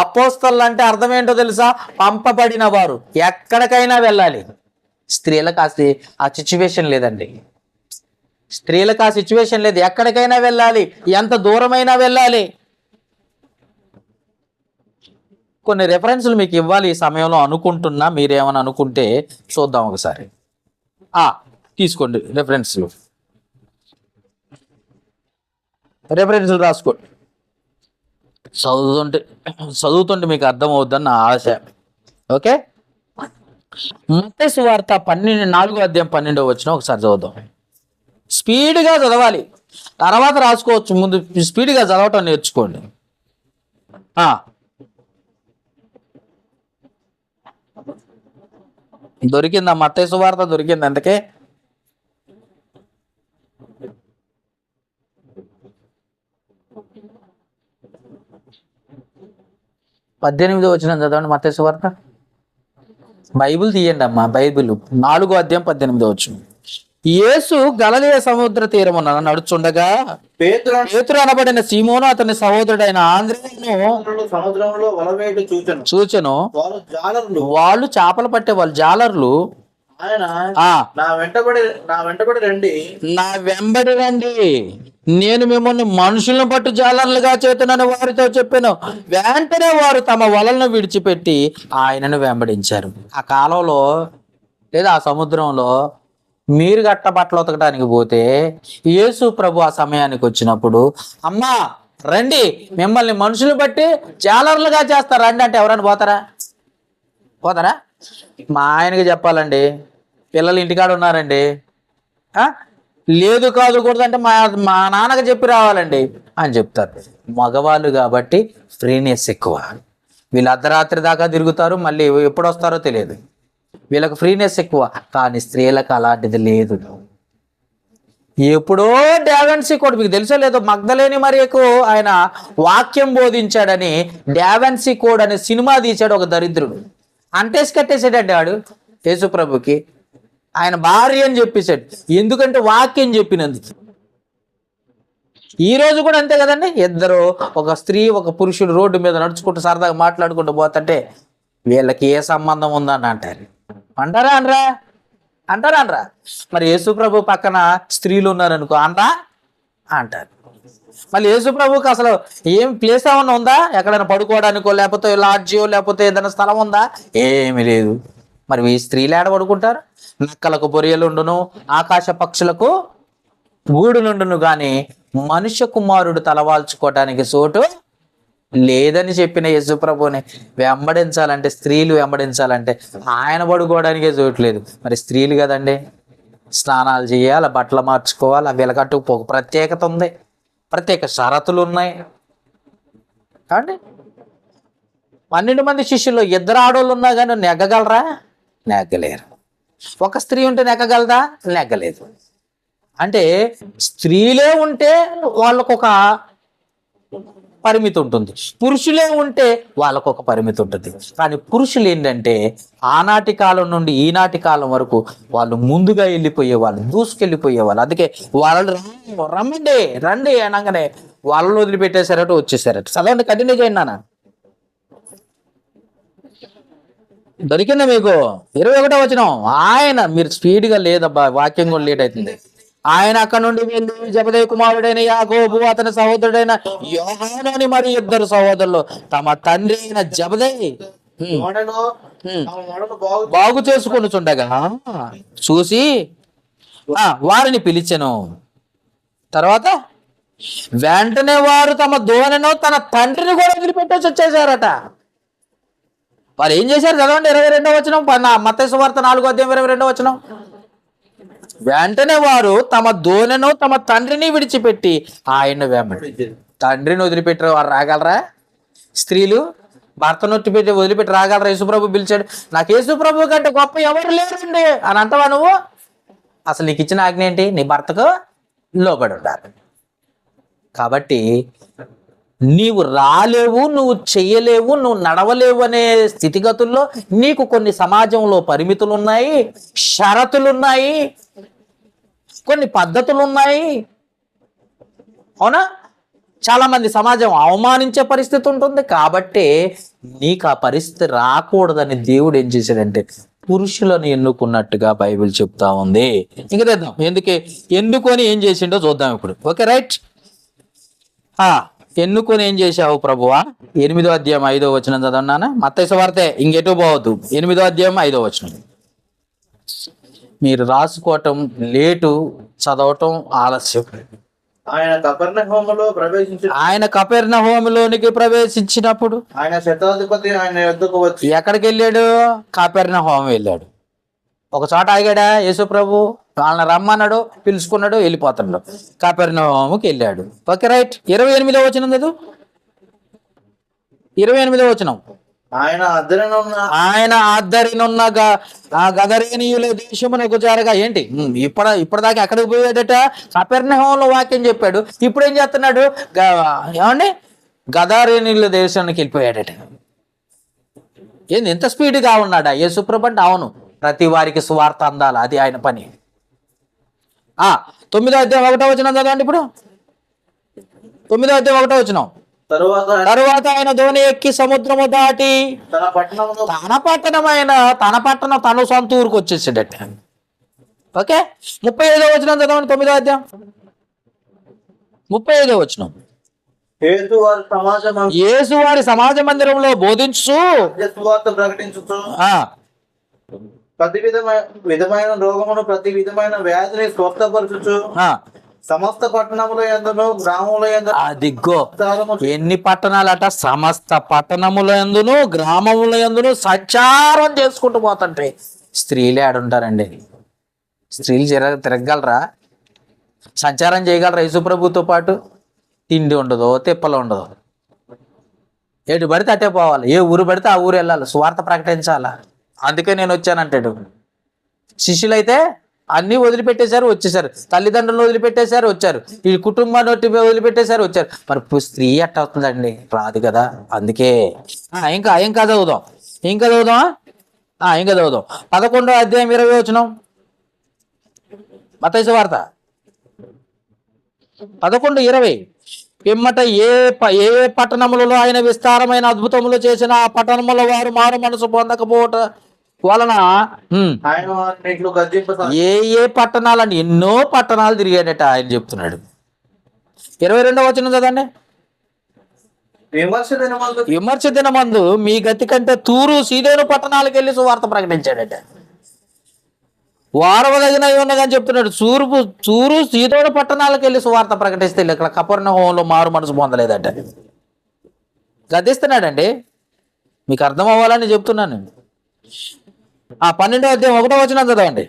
అపోస్తలు అంటే అర్థం ఏంటో తెలుసా? పంపబడిన వారు. ఎక్కడికైనా వెళ్ళాలి. స్త్రీలకు ఆ సిచ్యువేషన్ లేదండి. స్త్రీలకు ఆ సిచ్యువేషన్ లేదు. ఎక్కడికైనా వెళ్ళాలి, ఎంత దూరమైనా వెళ్ళాలి. కొన్ని రెఫరెన్స్లు మీకు ఇవ్వాలి ఈ సమయంలో అనుకుంటున్నా, మీరేమని అనుకుంటే చూద్దాం ఒకసారి. తీసుకోండి రెఫరెన్స్లు రాసుకోండి. చదువుతుంటే మీకు అర్థం అవుద్దని నా ఆశ. ఓకే, మత్తయి సువార్త 4:12 ఒకసారి చదువుదాం. స్పీడ్గా చదవాలి, తర్వాత రాసుకోవచ్చు. ముందు స్పీడ్గా చదవటం నేర్చుకోండి. దొరికిందా? మత్తయి సువార్త దొరికింది. అందుకే 18 చదవండి. మత్తయి సువార్త బైబిల్ తీయండి అమ్మా. బైబిల్ 4:18. యేసు గలిలయ సముద్ర తీరమున నడుచుండగా పేతురు అనబడిన సీమోను అతని సహోదరుడైన ఆంద్రేయును సముద్రంలో వలవేయట చూచెను. వాళ్ళు చేపలు పట్టే వాళ్ళు జాలర్లు. ఆయన నా వెంబడి రండి, నేను మిమ్మల్ని మనుషులను పట్టు జాలర్లుగా చేతునని వారితో చెప్పాను. వెంటనే వారు తమ వలలను విడిచిపెట్టి ఆయనను వెంబడించారు. ఆ కాలంలో లేదా ఆ సముద్రంలో మీరు గట్ట బట్టలు ఉతకడానికి పోతే యేసు ప్రభు ఆ సమయానికి వచ్చినప్పుడు, అమ్మా రండి, మిమ్మల్ని మనుషులు బట్టి జాలర్లుగా చేస్తారు రండి అంటే ఎవరైనా పోతారా? మా ఆయనకి చెప్పాలండి, పిల్లలు ఇంటికాడ ఉన్నారండి, లేదు కాదు కూడదంటే మా నాన్నకి చెప్పి రావాలండి అని చెప్తారు. మగవాళ్ళు కాబట్టి ఫ్రీనెస్ ఎక్కువ. వీళ్ళు అర్ధరాత్రి దాకా తిరుగుతారు, మళ్ళీ ఎప్పుడు వస్తారో తెలియదు. వీళ్ళకి ఫ్రీనెస్ ఎక్కువ. కానీ స్త్రీలకు అలాంటిది లేదు. ఎప్పుడో డావెన్సీ కోడ్, మీకు తెలుసో లేదో, మగ్ధలేని మరియకు ఆయన వాక్యం బోధించాడని డావెన్సీ కోడ్ అనే సినిమా తీశాడు ఒక దరిద్రుడు. అంటేసి కట్టేసాడండి వాడు యేసు ప్రభుకి. ఆయన భార్య అని చెప్పేశాడు, ఎందుకంటే వాక్యం చెప్పినందుకు. ఈ రోజు కూడా అంతే కదండి. ఇద్దరు, ఒక స్త్రీ ఒక పురుషుడు రోడ్డు మీద నడుచుకుంటూ సరదాగా మాట్లాడుకుంటూ పోతుంటే వీళ్ళకి ఏ సంబంధం ఉందని అంటారు. అంటారా అనరా? మరి యేసు ప్రభు పక్కన స్త్రీలు ఉన్నారనుకో అంటారు. మళ్ళీ యేసు ప్రభువుకి అసలు ఏం ప్లేస్ ఏమన్నా ఉందా? ఎక్కడైనా పడుకోవడానికో లేకపోతే లాడ్జియో లేకపోతే ఏదైనా స్థలం ఉందా? ఏమీ లేదు. మరి ఈ స్త్రీలు ఏడ పడుకుంటారు? నక్కలకు బొరియలుండును, ఆకాశ పక్షులకు గూడునుండును, కానీ మనుష్య కుమారుడు తలవాల్చుకోవటానికి చోటు లేదని చెప్పిన యేసు ప్రభుని వెంబడించాలంటే, స్త్రీలు వెంబడించాలంటే ఆయన పడుకోవడానికే చోటు లేదు. మరి స్త్రీలు కదండి, స్నానాలు చేయాలి, బట్టలు మార్చుకోవాలి, వీళ్ళకట్టు ఒక ప్రత్యేకత ఉంది, ప్రత్యేక షరతులు ఉన్నాయి. కాబట్టి 12 మంది శిష్యుల్లో 2 ఆడోళ్ళు ఉన్నా కానీ నెగ్గగలరా? నెగ్గలేరు. ఒక స్త్రీ ఉంటే నెగ్గగలదా? నెగ్గలేదు. అంటే స్త్రీలే ఉంటే వాళ్ళకొక పరిమితి ఉంటుంది, పురుషులే ఉంటే వాళ్ళకు ఒక పరిమితి ఉంటుంది. కానీ పురుషులు ఏంటంటే ఆనాటి కాలం నుండి ఈనాటి కాలం వరకు వాళ్ళు ముందుగా వెళ్ళిపోయేవాళ్ళు, దూసుకెళ్ళిపోయేవాళ్ళు. అందుకే వాళ్ళు రమ్మండి రండి అనగానే వాళ్ళని వదిలిపెట్టేశారట, వచ్చేసారట. చదవండి, కంటిన్యూ చేయండి నాన్న. దొరికిందా మీకు? 21వ వచనం. ఆయన, మీరు స్పీడ్గా లేదబ్బా, వాక్యం కూడా లేట్ అవుతుంది. ఆయన అక్కడ నుండి వెళ్ళి జబదేయి కుమారుడైన యాకోబు, అతని సహోదరుడైన యోహాను అని మరి 2 సహోదరులు తమ తండ్రి అయిన జబదేయి బాగు చేసుకొని చుండగా చూసి వారిని పిలిచెను. తర్వాత వెంటనే వారు తమ దోణను తన తండ్రిని కూడా వదిలిపెట్టేసి వచ్చేసారట. వారు ఏం చేశారు? చదవండి 22వ వచనం, మత్తయి సువార్త 4వ అధ్యాయం 22వ వచనం. వెంటనే వారు తమ దోణెను తమ తండ్రిని విడిచిపెట్టి ఆయన వెంబడి. తండ్రిని వదిలిపెట్టి వారు రాగలరా? స్త్రీలు భర్తను వదిలిపెట్టి రాగలరా? యేసుప్రభు పిలిచాడు, నాకు యేసుప్రభు కంటే గొప్ప ఎవరు లేరండి అని అంటావా నువ్వు? అసలు నీకు ఇచ్చిన ఆజ్ఞ ఏంటి? నీ భర్తకు లోబడి ఉండాలి. కాబట్టి నీవు రాలేవు, నువ్వు చెయ్యలేవు, నువ్వు నడవలేవు అనే స్థితిగతుల్లో నీకు కొన్ని సమాజంలో పరిమితులు ఉన్నాయి, షరతులు ఉన్నాయి, కొన్ని పద్ధతులు ఉన్నాయి. అవునా? చాలా మంది సమాజం అవమానించే పరిస్థితి ఉంటుంది. కాబట్టి నీకు ఆ పరిస్థితి రాకూడదని దేవుడు ఏం చేశాడంటే పురుషులను ఎన్నుకున్నట్టుగా బైబిల్ చెప్తా ఉంది. ఇంక తెద్దాం ఎందుకొని ఏం చేసిండో చూద్దాం ఇప్పుడు. Okay, right. ఎన్నుకొని ఏం చేశావు ప్రభువా? 8వ అధ్యాయం 5వ వచనం చదవన్నానా? మత్తయి సువార్తే, ఇంకెటు పోవద్దు. 8వ అధ్యాయం 5వ వచనం. మీరు రాసుకోవటం లేటు, చదవటం ఆలస్యం. ఆయన కపెర్నహూములోనికి ప్రవేశించినప్పుడు ఆయన శతాధిపతి ఆయన యొద్దకు వచ్చి ఎక్కడికి వెళ్ళాడు? కపెర్నహూము వెళ్ళాడు. ఒక చోట ఆగాడా యేసు ప్రభు? వాళ్ళని రమ్మన్నాడు, పిలుచుకున్నాడు, వెళ్ళిపోతున్నాడు. కపెర్నహూముకి వెళ్ళాడు. Okay, right. 28వ వచనం చదువు. 28వ వచనం. ఆయన అద్దరినున్న గదరేనీయుల దేశమునకు చేరగా. ఏంటి ఇప్పటిదాకా ఎక్కడికి పోయాడట? కపెర్నహూములో వాక్యం చెప్పాడు. ఇప్పుడు ఏం చేస్తున్నాడు? ఏమండి, గదరేనీయుల దేశానికి వెళ్ళిపోయాడట. ఏంది ఎంత స్పీడ్గా ఉన్నాడా యేసుప్రభు అంటే? అవును, ప్రతి వారికి సువార్త అందాలి, అది ఆయన పని. 9వ అధ్యాయం 1వ వచనం చదవండి ఇప్పుడు. 9వ అధ్యాయం 1వ వచనం. తరువాత ఆయన దోణి ఎక్కి సముద్రము దాటి తన పట్టణం తన సొంత ఊరికి వచ్చేసాడట. ఓకే, 35వ వచనం చదవండి. 9వ అధ్యాయం 35వ వచనం. యేసు వారి సమాజ మందిరంలో బోధించు, ప్రకటించు, ప్రతి విధమైన రోగమును ప్రతి విధమైన వ్యాధిని స్వస్థపరచుచు సమస్త పట్టణముల యందును గ్రామముల యందును. అదిగో ఎన్ని పట్టణాలట? సమస్త పట్టణముల యందును గ్రామముల యందును సంచారం చేసుకుంటూ పోతుంటే స్త్రీలే ఆడుంటారండి. స్త్రీలు తిరగలరా? సంచారం చేయగలరా యేసుప్రభుతో పాటు? తిండి ఉండదు, తిప్పలు ఉండదు, ఎటు పడితే అటే పోవాలి, ఏ ఊరు పడితే ఆ ఊరు వెళ్ళాలి, సువార్త ప్రకటించాలా. అందుకే నేను వచ్చానంటాడు. శిష్యులైతే అన్నీ వదిలిపెట్టేశారు, వచ్చేసారు. తల్లిదండ్రులను వదిలిపెట్టేశారు, వచ్చారు. ఈ కుటుంబాన్ని వదిలిపెట్టేశారు, వచ్చారు. మరి స్త్రీ ఎట్ట అవుతుందండి? రాదు కదా. అందుకే ఇంకా చదువుదాం. ఇంకా చదువుదాం. 11వ అధ్యాయం 20వ వచనం. మత్తయి సువార్త 11:20. పిమ్మట ఏ పట్టణములలో ఆయన విస్తారమైన అద్భుతములు చేసిన ఆ పట్టణముల వారు మారు మనసు పొందకపోవట వలన ఏ పట్టణాలని ఎన్నో పట్టణాలు తిరిగాడట ఆయన చెప్తున్నాడు. 22వ వచనం చదవండి. విమర్శ దినమందు విమర్శ దినమందు మీ గతి కంటే తూరు సీదోను పట్టణాలకు వెళ్ళి సువార్త ప్రకటించాడట. వారవదగిన ఉన్నదని చెప్తున్నాడు. తూరు సీదోను పట్టణాలకు వెళ్ళి సువార్త ప్రకటిస్తే ఇక్కడ కపెర్నహూములో మారు మనసు పొందలేదట. గద్దిస్తున్నాడండి, మీకు అర్థం అవ్వాలని చెప్తున్నాను. 12వ అధ్యాయం 1వ వచనం చదవండి.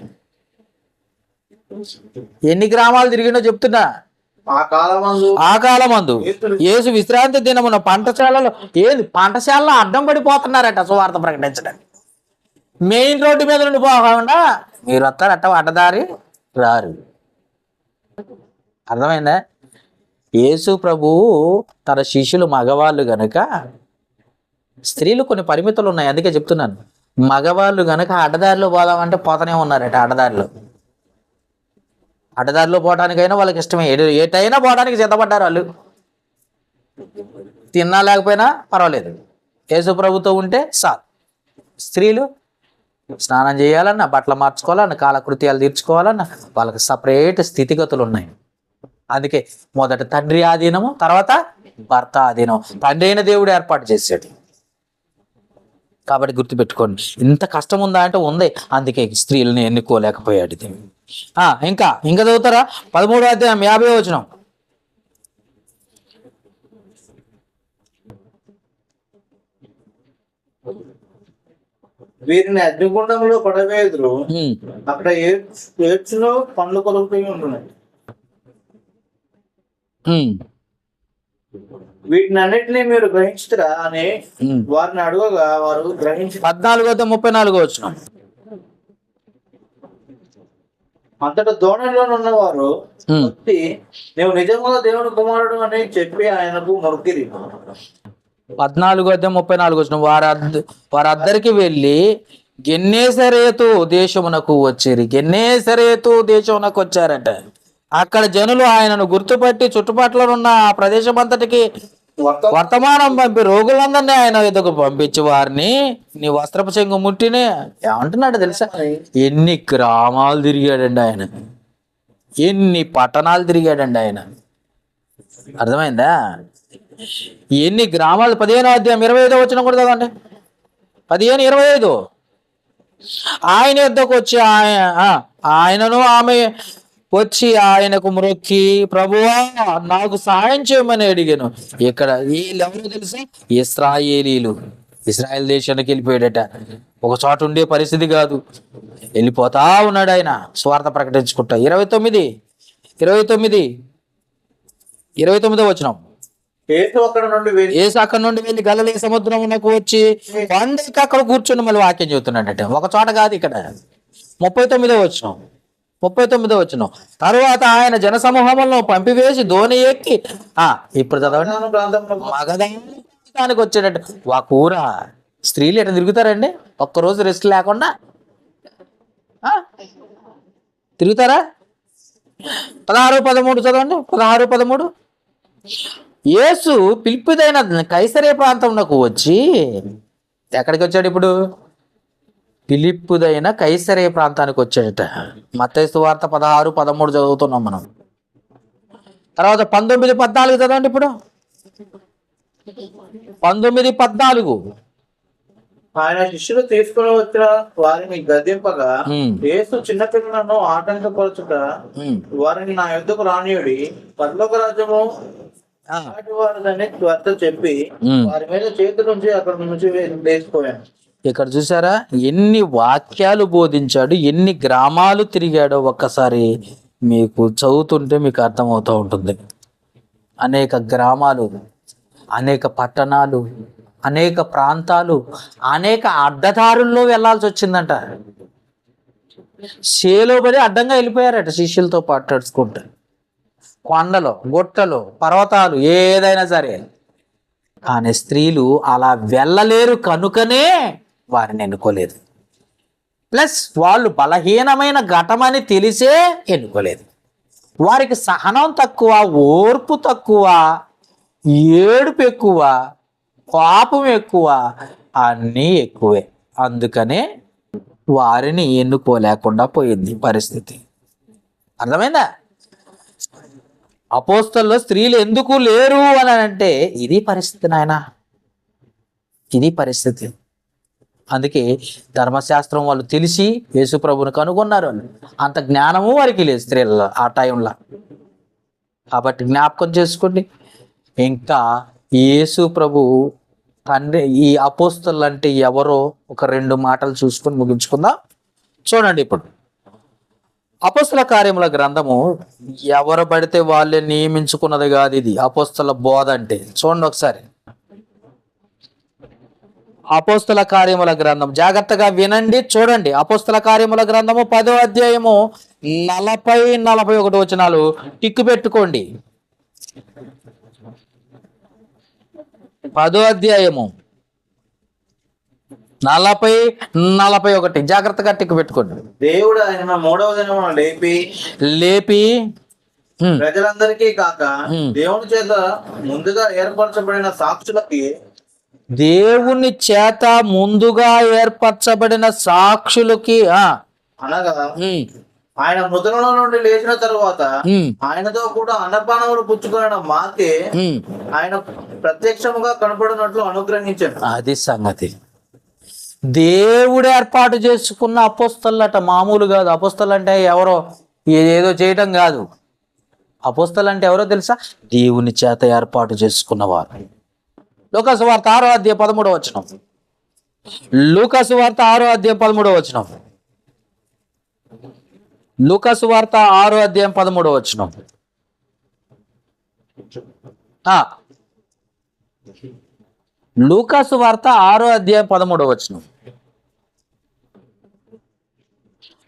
ఎన్ని గ్రామాలు తిరిగిండో చెప్తున్నా. ఆ కాలమందు యేసు విశ్రాంతి దినమున పంటశాలలో పంటశాలలో అడ్డం పడిపోతున్నారట సువార్త ప్రకటించడానికి. మెయిన్ రోడ్డు మీద నుండి పోకుండా మీరు వస్తారట, అడ్డదారి రారు. అర్థమైందా? యేసు ప్రభువు తన శిష్యులు మగవాళ్ళు గనుక, స్త్రీలు కొన్ని పరిమితులు ఉన్నాయి, అందుకే చెప్తున్నాను. మగవాళ్ళు గనుక అడ్డదారిలో పోదామంటే పోతనే ఉన్నారట. అడ్డదారిలో పోవడానికైనా వాళ్ళకి ఇష్టమే, ఏటైనా పోవడానికి సిద్ధపడ్డారు వాళ్ళు. తిన్నా లేకపోయినా పర్వాలేదు, యేసు ప్రభుతో ఉంటే సార్. స్త్రీలు స్నానం చేయాలన్నా, బట్టలు మార్చుకోవాలన్నా, కాలకృత్యాలు తీర్చుకోవాలన్నా వాళ్ళకి సపరేట్ స్థితిగతులు ఉన్నాయి. అందుకే మొదట తండ్రి ఆధీనము, తర్వాత భర్త ఆధీనం. తండ్రి అయిన దేవుడు ఏర్పాటు చేశాడు. కాబట్టి గుర్తుపెట్టుకోండి, ఇంత కష్టం ఉందా అంటే ఉంది. అందుకే స్త్రీలని ఎన్నుకోలేకపోయాడు. ఇంకా చదువుతారా? 13వ అధ్యాయం 50వ వచనం. వీరిని అగ్నిగుండంలో పడవేదురు, అక్కడ ఏడ్చులో పండ్లు కొలుపుతూ ఉంటున్నాయి. వీటిని అన్నిటినీ మీరు గ్రహించుతారా అని వారిని అడగగా వారు గ్రహించి 14:34 వచనం. అంతటా దోణిలో ఉన్నవారు వచ్చి నీవు నిజంగా దేవుని కుమారుడు అని చెప్పి ఆయనకు మొక్కిరి. 14:34 వచనం. వారద్దరికి వెళ్ళి గెన్నేసరేతు దేశమునకు వచ్చిరి. గెన్నేసరేతు దేశమునకు వచ్చారట. అక్కడ జనులు ఆయనను గుర్తుపట్టి చుట్టుపక్కల ఉన్న ఆ ప్రదేశం అంతటికి వర్తమానం పంపి రోగులందరినీ ఆయన ఎదుగు పంపించి వారిని నీ వస్త్రపు చెంగు ముట్టినే ఏమంటున్నాడు తెలుసా? ఎన్ని గ్రామాలు తిరిగాడండి ఆయన, ఎన్ని పట్టణాలు తిరిగాడండి ఆయన. అర్థమైందా? ఎన్ని గ్రామాలు. 15వ అధ్యాయం 25వ వచనం కూడా చదవండి. 15:25. ఆయన యొద్దకు వచ్చి ఆయనను ఆమె వచ్చి ఆయనకు మ్రొక్కి ప్రభువా నాకు సహాయం చేయమని అడిగాను. ఇక్కడ వీళ్ళెవరో తెలుసా? ఇశ్రాయేలీలు. ఇశ్రాయేల్ దేశానికి వెళ్ళిపోయాడట. ఒక చోట ఉండే పరిస్థితి కాదు, వెళ్ళిపోతా ఉన్నాడు ఆయన స్వార్థ ప్రకటించుకుంటా. 29వ వచనం. యేసు అక్కడ నుండి వెళ్ళి గలిలయ సముద్రమునకు వచ్చి వందకి అక్కడ కూర్చొని మళ్ళీ వాక్యం చెబుతున్నాడట. ఒక చోట కాదు, ఇక్కడ. 39వ వచనం. తరువాత ఆయన జనసమూహంలో పంపివేసి ధోని ఎక్కి ఇప్పుడు చదవండి. మగదానికి వచ్చాడట. వా కూర. స్త్రీలు ఎట్లా తిరుగుతారండి? ఒక్కరోజు రెస్ట్ లేకుండా తిరుగుతారా? 16-13 చదవండి. 16-13. యేసు పిలిపిదైన కైసరే ప్రాంతంలోకి వచ్చి, ఎక్కడికి వచ్చాడు ఇప్పుడు? ఫిలిప్పుదైన కైసరే ప్రాంతానికి వచ్చాడట. మత్తయి సువార్త 16-13 చదువుతున్నాం మనం. తర్వాత 19-14 చదవండి. ఇప్పుడు 19-14. ఆయన శిష్యులు తీసుకుని వచ్చిన వారిని గద్దింపగా యేసు చిన్నపిల్లలను ఆటంకపరచుట వారిని నా యొద్దకు రానియుడి, పరలోక రాజ్యము వారిదని త్వరత చెప్పి వారి మీద చేతుల నుంచి అక్కడ నుంచి లేచిపోయాను. ఇక్కడ చూసారా ఎన్ని వాక్యాలు బోధించాడు, ఎన్ని గ్రామాలు తిరిగాడో ఒక్కసారి మీకు చదువుతుంటే మీకు అర్థమవుతూ ఉంటుంది. అనేక గ్రామాలు, అనేక పట్టణాలు, అనేక ప్రాంతాలు, అనేక అడ్డదారుల్లో వెళ్లాల్సి వచ్చిందంట. చేలో పడి అడ్డంగా వెళ్ళిపోయారట శిష్యులతో పాటు నడుచుకుంటూ. కొండలు, గుట్టలు, పర్వతాలు, ఏదైనా సరే. కానీ స్త్రీలు అలా వెళ్ళలేరు కనుకనే వారిని ఎన్నుకోలేదు. ప్లస్ వాళ్ళు బలహీనమైన ఘటమని తెలిసే ఎన్నుకోలేదు. వారికి సహనం తక్కువ, ఓర్పు తక్కువ, ఏడుపు ఎక్కువ, పాపం ఎక్కువ, అన్నీ ఎక్కువే. అందుకనే వారిని ఎన్నుకోలేకుండా పోయింది పరిస్థితి. అర్థమైందా? అపోస్తల్లో స్త్రీలు ఎందుకు లేరు అని అంటే ఇది పరిస్థితి నాయన, ఇది పరిస్థితి. అందుకే ధర్మశాస్త్రం వాళ్ళు తెలిసి యేసు ప్రభుని కనుగొన్నారు. అంత జ్ఞానము వారికి లేదు స్త్రీలలో ఆ టైంలో. కాబట్టి జ్ఞాపకం చేసుకోండి. ఇంకా యేసు ప్రభు తండ్రి, ఈ అపోస్తలు అంటే ఎవరో ఒక 2 మాటలు చూసుకొని ముగించుకుందాం. చూడండి, ఇప్పుడు అపోస్తల కార్యముల గ్రంథము ఎవరు పడితే వాళ్ళే నియమించుకున్నది కాదు. ఇది అపోస్తల బోధ అంటే. చూడండి ఒకసారి, అపోస్తల కార్యముల గ్రంథం జాగ్రత్తగా వినండి, చూడండి. అపోస్తల కార్యముల గ్రంథము 10వ అధ్యాయము 40-41 వచనాలు టిక్కు పెట్టుకోండి. 10వ అధ్యాయము 40-41 జాగ్రత్తగా టిక్కు పెట్టుకోండి. దేవుడు ఆయన 3వ దినమున లేపి ప్రజలందరికీ కాక దేవుని చేత ముందుగా ఏర్పరచబడిన సాక్షులకి, దేవుని చేత ముందుగా ఏర్పరచబడిన సాక్షులకి అనగా ఆయన మృతుల నుండి లేచిన తరువాత ఆయనతో కూడా అన్నపానములు పుచ్చుకున్న మాకే ఆయన ప్రత్యక్షముగా కనపడినట్లు అనుగ్రహించాడు. అది సంగతి. దేవుడు ఏర్పాటు చేసుకున్న అపోస్తలట, మామూలు కాదు. అపోస్తలు అంటే ఎవరో ఏదో చేయటం కాదు. అపోస్తలు అంటే ఎవరో తెలుసా? దేవుని చేత ఏర్పాటు చేసుకున్నవారు. లూకాసు వార్త 6వ అధ్యాయం 13వ వచనం. లూకాసు వార్త 6వ అధ్యాయం 13వ వచనం. లూకాసు వార్త 6వ అధ్యాయం 13వ వచనం. లూకాసు వార్త 6వ అధ్యాయం 13వ వచనం.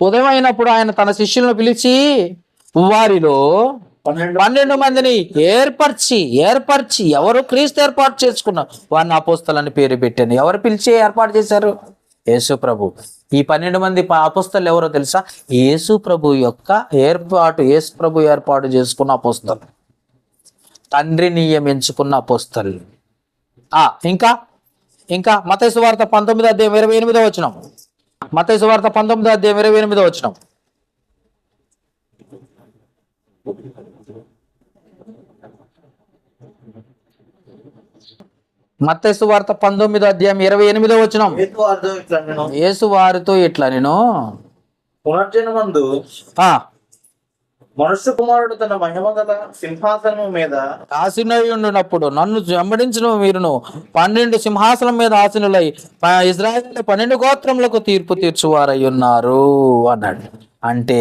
ఉదయం అయినప్పుడు ఆయన తన శిష్యులను పిలిచి వారిలో 12 మందిని ఏర్పరిచి ఎవరు క్రీస్తు ఏర్పాటు చేసుకున్నారు వారిని అపోస్తలని పేరు పెట్టాను. ఎవరు పిలిచి ఏర్పాటు చేశారు? యేసు ప్రభు. ఈ 12 మంది అపోస్తలు ఎవరో తెలుసా? యేసు ప్రభు యొక్క యేసు ప్రభు ఏర్పాటు చేసుకున్న అపోస్తలు, తండ్రి నియమించుకున్న అపోస్తలు. ఇంకా మత్తయి సువార్త 19వ అధ్యాయం 28వ వచనం. మత్తయి సువార్త 19వ అధ్యాయం 28వ వచనం. మత్తయి సువార్త 19వ అధ్యాయం 28వ వచనం. యేసు వారితో ఇట్లా నేను పునర్జన్మందు మనుష్య కుమారుడు తన మహిమగల సింహాసనం మీద ఆసీనున్నప్పుడు నన్ను వెంబడించిన మీరును 12 సింహాసనం మీద ఆసీనులై ఇశ్రాయేలు 12 గోత్రములకు తీర్పు తీర్చువారై ఉన్నారు అన్నాడు. అంటే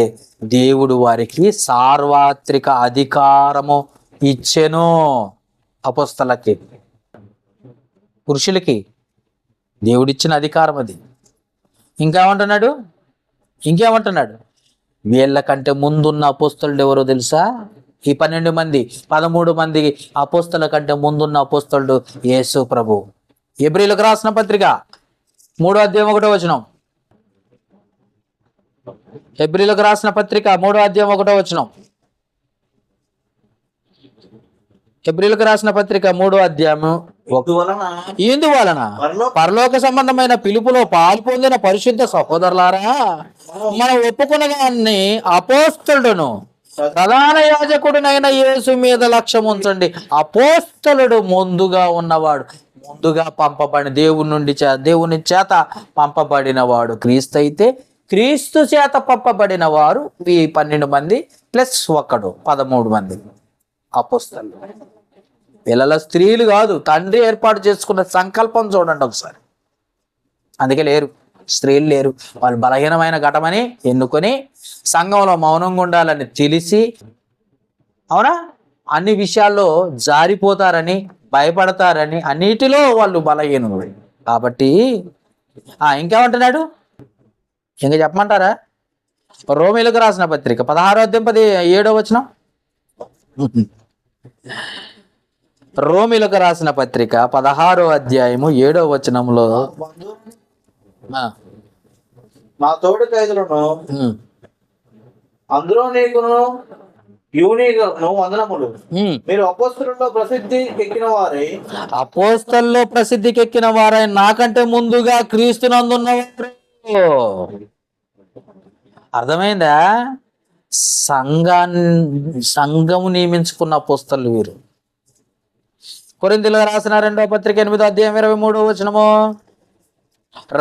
దేవుడు వారికి సార్వత్రిక అధికారము ఇచ్చెను. అపోస్తలకి, పురుషులకి దేవుడిచ్చిన అధికారం అది. ఇంకేమంటున్నాడు? వీళ్ళకంటే ముందున్న అపోస్తలుడు ఎవరో తెలుసా? ఈ 12 మంది 13 మంది అపోస్తల కంటే ముందున్న అపోస్తలుడు యేసు ప్రభు. హెబ్రీయులకు రాసిన పత్రిక 3వ అధ్యాయం 1వ వచనం. హెబ్రీయులకు రాసిన పత్రిక 3వ అధ్యాయం 1వ వచనం. హెబ్రీయులకు రాసిన పత్రిక 3వ అధ్యాయం. ఇందువలన పరలోక సంబంధమైన పిలుపులో పాలు పొందిన పరిశుద్ధ సహోదరులారా, మనం ఒప్పుకునగాన్ని అపోస్తలుడును ప్రధాన యాజకుడినైన యేసు మీద లక్ష్యం ఉంచండి. అపోస్తలుడు ముందుగా ఉన్నవాడు, ముందుగా పంపబడిన దేవుని చేత పంపబడిన వాడు క్రీస్తు అయితే, క్రీస్తు చేత పంపబడిన వారు ఈ 12 మంది ప్లస్ 1 13 మంది అపోస్తలులు. పిల్లల స్త్రీలు కాదు, తండ్రి ఏర్పాటు చేసుకున్న సంకల్పం చూడండి ఒకసారి. అందుకే లేరు, స్త్రీలు లేరు. వాళ్ళు బలహీనమైన ఘటమని ఎన్నుకొని సంఘంలో మౌనంగా ఉండాలని తెలిసి, అవునా, అన్ని విషయాల్లో జారిపోతారని, భయపడతారని, అన్నిటిలో వాళ్ళు బలహీనులు. కాబట్టి ఇంకేమంటున్నాడు? ఇంకా చెప్పమంటారా? రోమీయులకు రాసిన పత్రిక 16వ అధ్యాయం 17వ వచనం. రోమీయులకు రాసిన పత్రిక 16వ అధ్యాయము 7వ వచనంలో మా తోటి ఖైదులను అందులో నీకును యూనీకును వందనములు. మీరు అపోస్తలుల్లో ప్రసిద్ధికెక్కిన వారై నాకంటే ముందుగా క్రీస్తునందున్నవారు. అర్థమైందా? సంఘము నియమించుకున్న అపోస్తలు వీరు. కొరింథీయులకు రాసిన 2వ పత్రిక 8వ అధ్యాయం 23వ వచనము.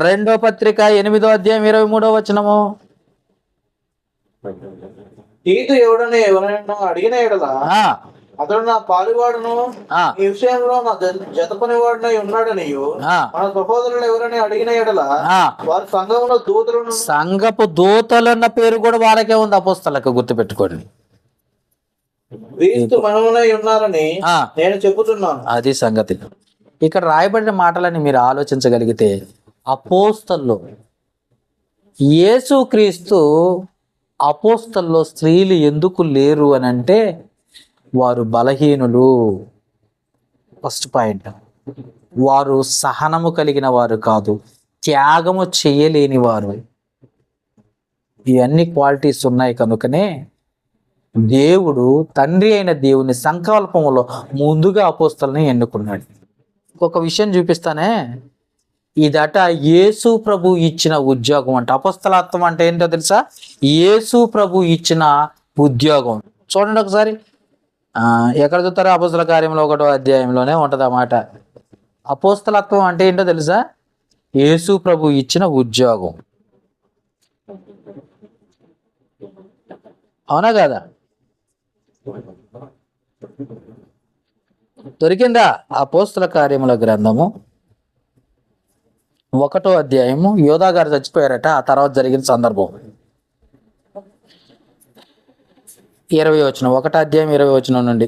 2వ పత్రిక 8వ అధ్యాయం 23వ వచనము. తీతు ఎవరైనా అడిగిన ఎడల ఆ, అతడు నా పాలువాడును, ఆ, ఈ విషయంలో నా జత పనివాడునై ఉన్నాడని ఆ, మన సహోదరులు ఎవరైనా అడిగిన ఎడల ఆ. వారి సంఘంలో దూతలను సంఘపు దూతలన్న పేరు కూడా వాళ్ళకే ఉంది అపోస్తలకు, గుర్తుపెట్టుకోండి. క్రీస్తు మనమునై ఉన్నారని ఆ, నేను చెబుతున్నాను. అది సంగతి. ఇక్కడ రాయబడిన మాటలని మీరు ఆలోచించగలిగితే, అపోస్తల్లో యేసుక్రీస్తు అపోస్తల్లో స్త్రీలు ఎందుకు లేరు అని అంటే వారు బలహీనులు. First point. వారు సహనము కలిగిన వారు కాదు, త్యాగము చేయలేని వారు. ఇవన్నీ క్వాలిటీస్ ఉన్నాయి కనుకనే దేవుడు, తండ్రి అయిన దేవుని సంకల్పంలో ముందుగా అపోస్తలని ఎన్నుకున్నాడు. ఒక విషయం చూపిస్తానే, ఇదట యేసు ప్రభు ఇచ్చిన ఉద్యోగం అంట. అపోస్తలత్వం అంటే ఏంటో తెలుసా? యేసు ప్రభు ఇచ్చిన ఉద్యోగం. చూడండి ఒకసారి, ఎక్కడ చూస్తారో అపోస్తల కార్యంలో 1వ అధ్యాయంలోనే ఉంటది ఆ మాట. అపోస్తలత్వం అంటే ఏంటో తెలుసా? యేసు ప్రభు ఇచ్చిన ఉద్యోగం. అవునా కదా? దొరికిందా? అపోస్తల కార్యముల గ్రంథము 1వ అధ్యాయము. యోధా గారు చచ్చిపోయారట, ఆ తర్వాత జరిగిన సందర్భం. 20వ వచనం, 1వ అధ్యాయం 20వ వచనం నుండి.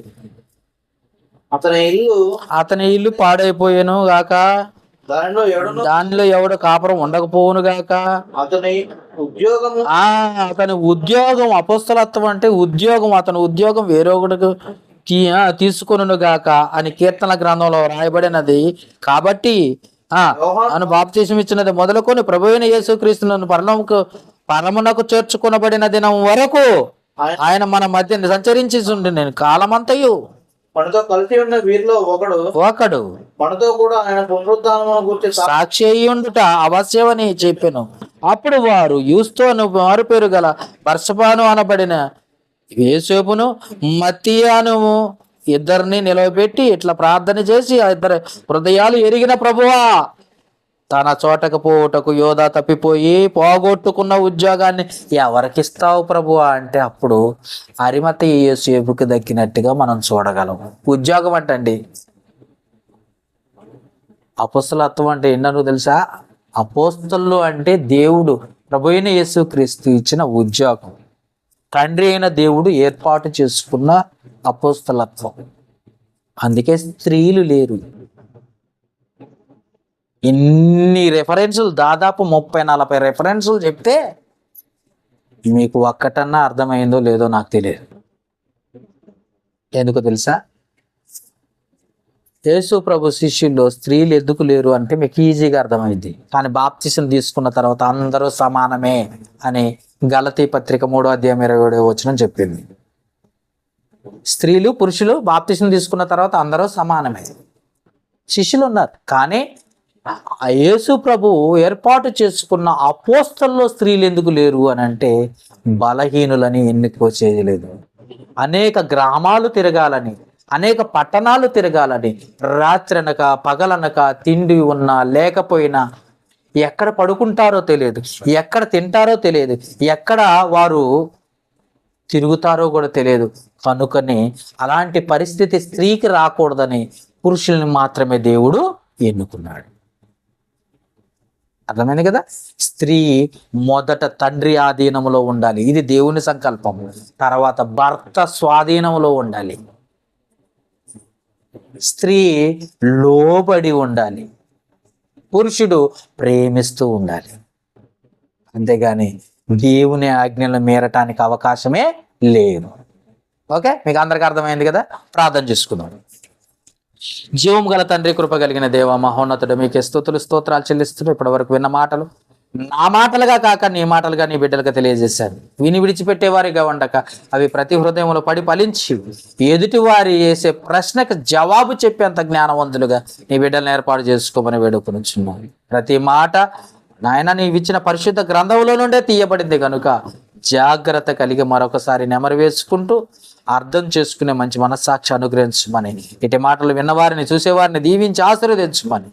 అతని ఇల్లు పాడైపోయాను గాక, దానిలో ఎవడు కాపురం ఉండకపోవును గాక. అతని ఉద్యోగము అతని ఉద్యోగం, అపోస్తలత్వం అంటే ఉద్యోగం, అతని ఉద్యోగం వేరొకటికి తీసుకొనును గాక అని కీర్తన గ్రంథంలో రాయబడినది. కాబట్టి అను బాప్తీసం ఇచ్చినది మొదలుకొని ప్రభువైన యేసుక్రీస్తును పరమునకు చేర్చుకొనబడిన దినం వరకు ఆయన మన మధ్య సంచరించి నేను కాలమంతయు మనతో కలిసి ఉన్న వీరిలో ఒకడు మనతో కూడా ఆయన పునరుద్ధానమును గురించి సాక్షి అయ్యుండుట అవశ్యమని చెప్పెను. అప్పుడు వారు యూస్తోను మారు పేరు గల బర్సబాను అనబడిన యేసేపును మత్తియాను ఇద్దరిని నిలవబెట్టి ఇట్లా ప్రార్థన చేసి, ఆ ఇద్దరు హృదయాలు ఎరిగిన ప్రభువా, తన చోటకు పోవుటకు యోధా తప్పిపోయి పోగొట్టుకున్న ఉద్యోగాన్ని ఎవరికిస్తావు ప్రభువా అంటే అప్పుడు అరిమతయి యేసేపుకి దక్కినట్టుగా మనం చూడగలం. ఉద్యోగం అంటండి. అపోస్తలత్వం అంటే ఏంటో తెలుసా? అపోస్తలు అంటే దేవుడు, ప్రభువైన యేసుక్రీస్తు ఇచ్చిన ఉద్యోగం. తండ్రి అయిన దేవుడు ఏర్పాటు చేసుకున్న అపోస్తలత్వం. అందుకే స్త్రీలు లేరు. ఇన్ని రెఫరెన్సులు, దాదాపు 30-40 రెఫరెన్సులు చెప్తే మీకు ఒక్కటన్నా అర్థమైందో లేదో నాకు తెలియదు. ఎందుకు తెలుసా? యేసు ప్రభు శిష్యుల్లో స్త్రీలు ఎందుకు లేరు అంటే మీకు ఈజీగా అర్థమైంది. కానీ బాప్తిసం తీసుకున్న తర్వాత అందరూ సమానమే అని గలతీ పత్రిక 3వ అధ్యాయం 27వ వచనం చెప్పింది. స్త్రీలు పురుషులు బాప్తిసం తీసుకున్న తర్వాత అందరూ సమానమే. శిష్యులు ఉన్నారు, కానీ యేసు ప్రభు ఏర్పాటు చేసుకున్న అపోస్తల్లో స్త్రీలు ఎందుకు లేరు అని అంటే బలహీనులని ఎన్నికో చేయలేదు. అనేక గ్రామాలు తిరగాలని, అనేక పట్టణాలు తిరగాలని, రాత్రనక పగలనక తిండి ఉన్నా లేకపోయినా, ఎక్కడ పడుకుంటారో తెలియదు, ఎక్కడ తింటారో తెలియదు, ఎక్కడ వారు తిరుగుతారో కూడా తెలియదు. కనుకనే అలాంటి పరిస్థితి స్త్రీకి రాకూడదని పురుషుల్ని మాత్రమే దేవుడు ఎన్నుకున్నాడు. అర్థమైంది కదా? స్త్రీ మొదట తండ్రి ఆధీనంలో ఉండాలి, ఇది దేవుని సంకల్పం. తర్వాత భర్త స్వాధీనంలో ఉండాలి. స్త్రీ లోబడి ఉండాలి, పురుషుడు ప్రేమిస్తూ ఉండాలి. అంతేగాని దేవుని ఆజ్ఞలను మీరటానికి అవకాశమే లేదు. ఓకే, మీకు అందరికీ అర్థమైంది కదా? ప్రార్థన చేసుకుందాం. జీవం గల తండ్రి, కృప కలిగిన దేవ, మహోన్నతుడు, మీకే స్తుతులు స్తోత్రాలు చెల్లిస్తూ ఇప్పటి వరకు విన్న మాటలు నా మాటలుగా కాక నీ మాటలుగా నీ బిడ్డలుగా తెలియజేశారు. విని విడిచిపెట్టేవారిగా ఉండక అవి ప్రతి హృదయంలో పడి ఫలించి ఎదుటి వారి వేసే ప్రశ్నకు జవాబు చెప్పేంత జ్ఞానవంతులుగా నీ బిడ్డలను ఏర్పాటు చేసుకోమని వేడుకొనుచున్నాను. ప్రతి మాట నాయన నీవిచ్చిన పరిశుద్ధ గ్రంథంలో నుండే తీయబడింది కనుక జాగ్రత్త కలిగి మరొకసారి నెమరు వేసుకుంటూ అర్థం చేసుకునే మంచి మనస్సాక్షి అనుగ్రహించమని, ఇటు మాటలు విన్నవారిని చూసేవారిని దీవించి ఆశీర్వదించమని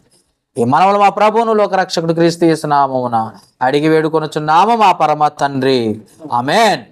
ఈ మనవలు మా ప్రభువును లోకరక్షకుడు క్రీస్తు యేసు నామమున అడిగి వేడుకొనుచున్నాము మా పరమ తండ్రి. ఆమేన్.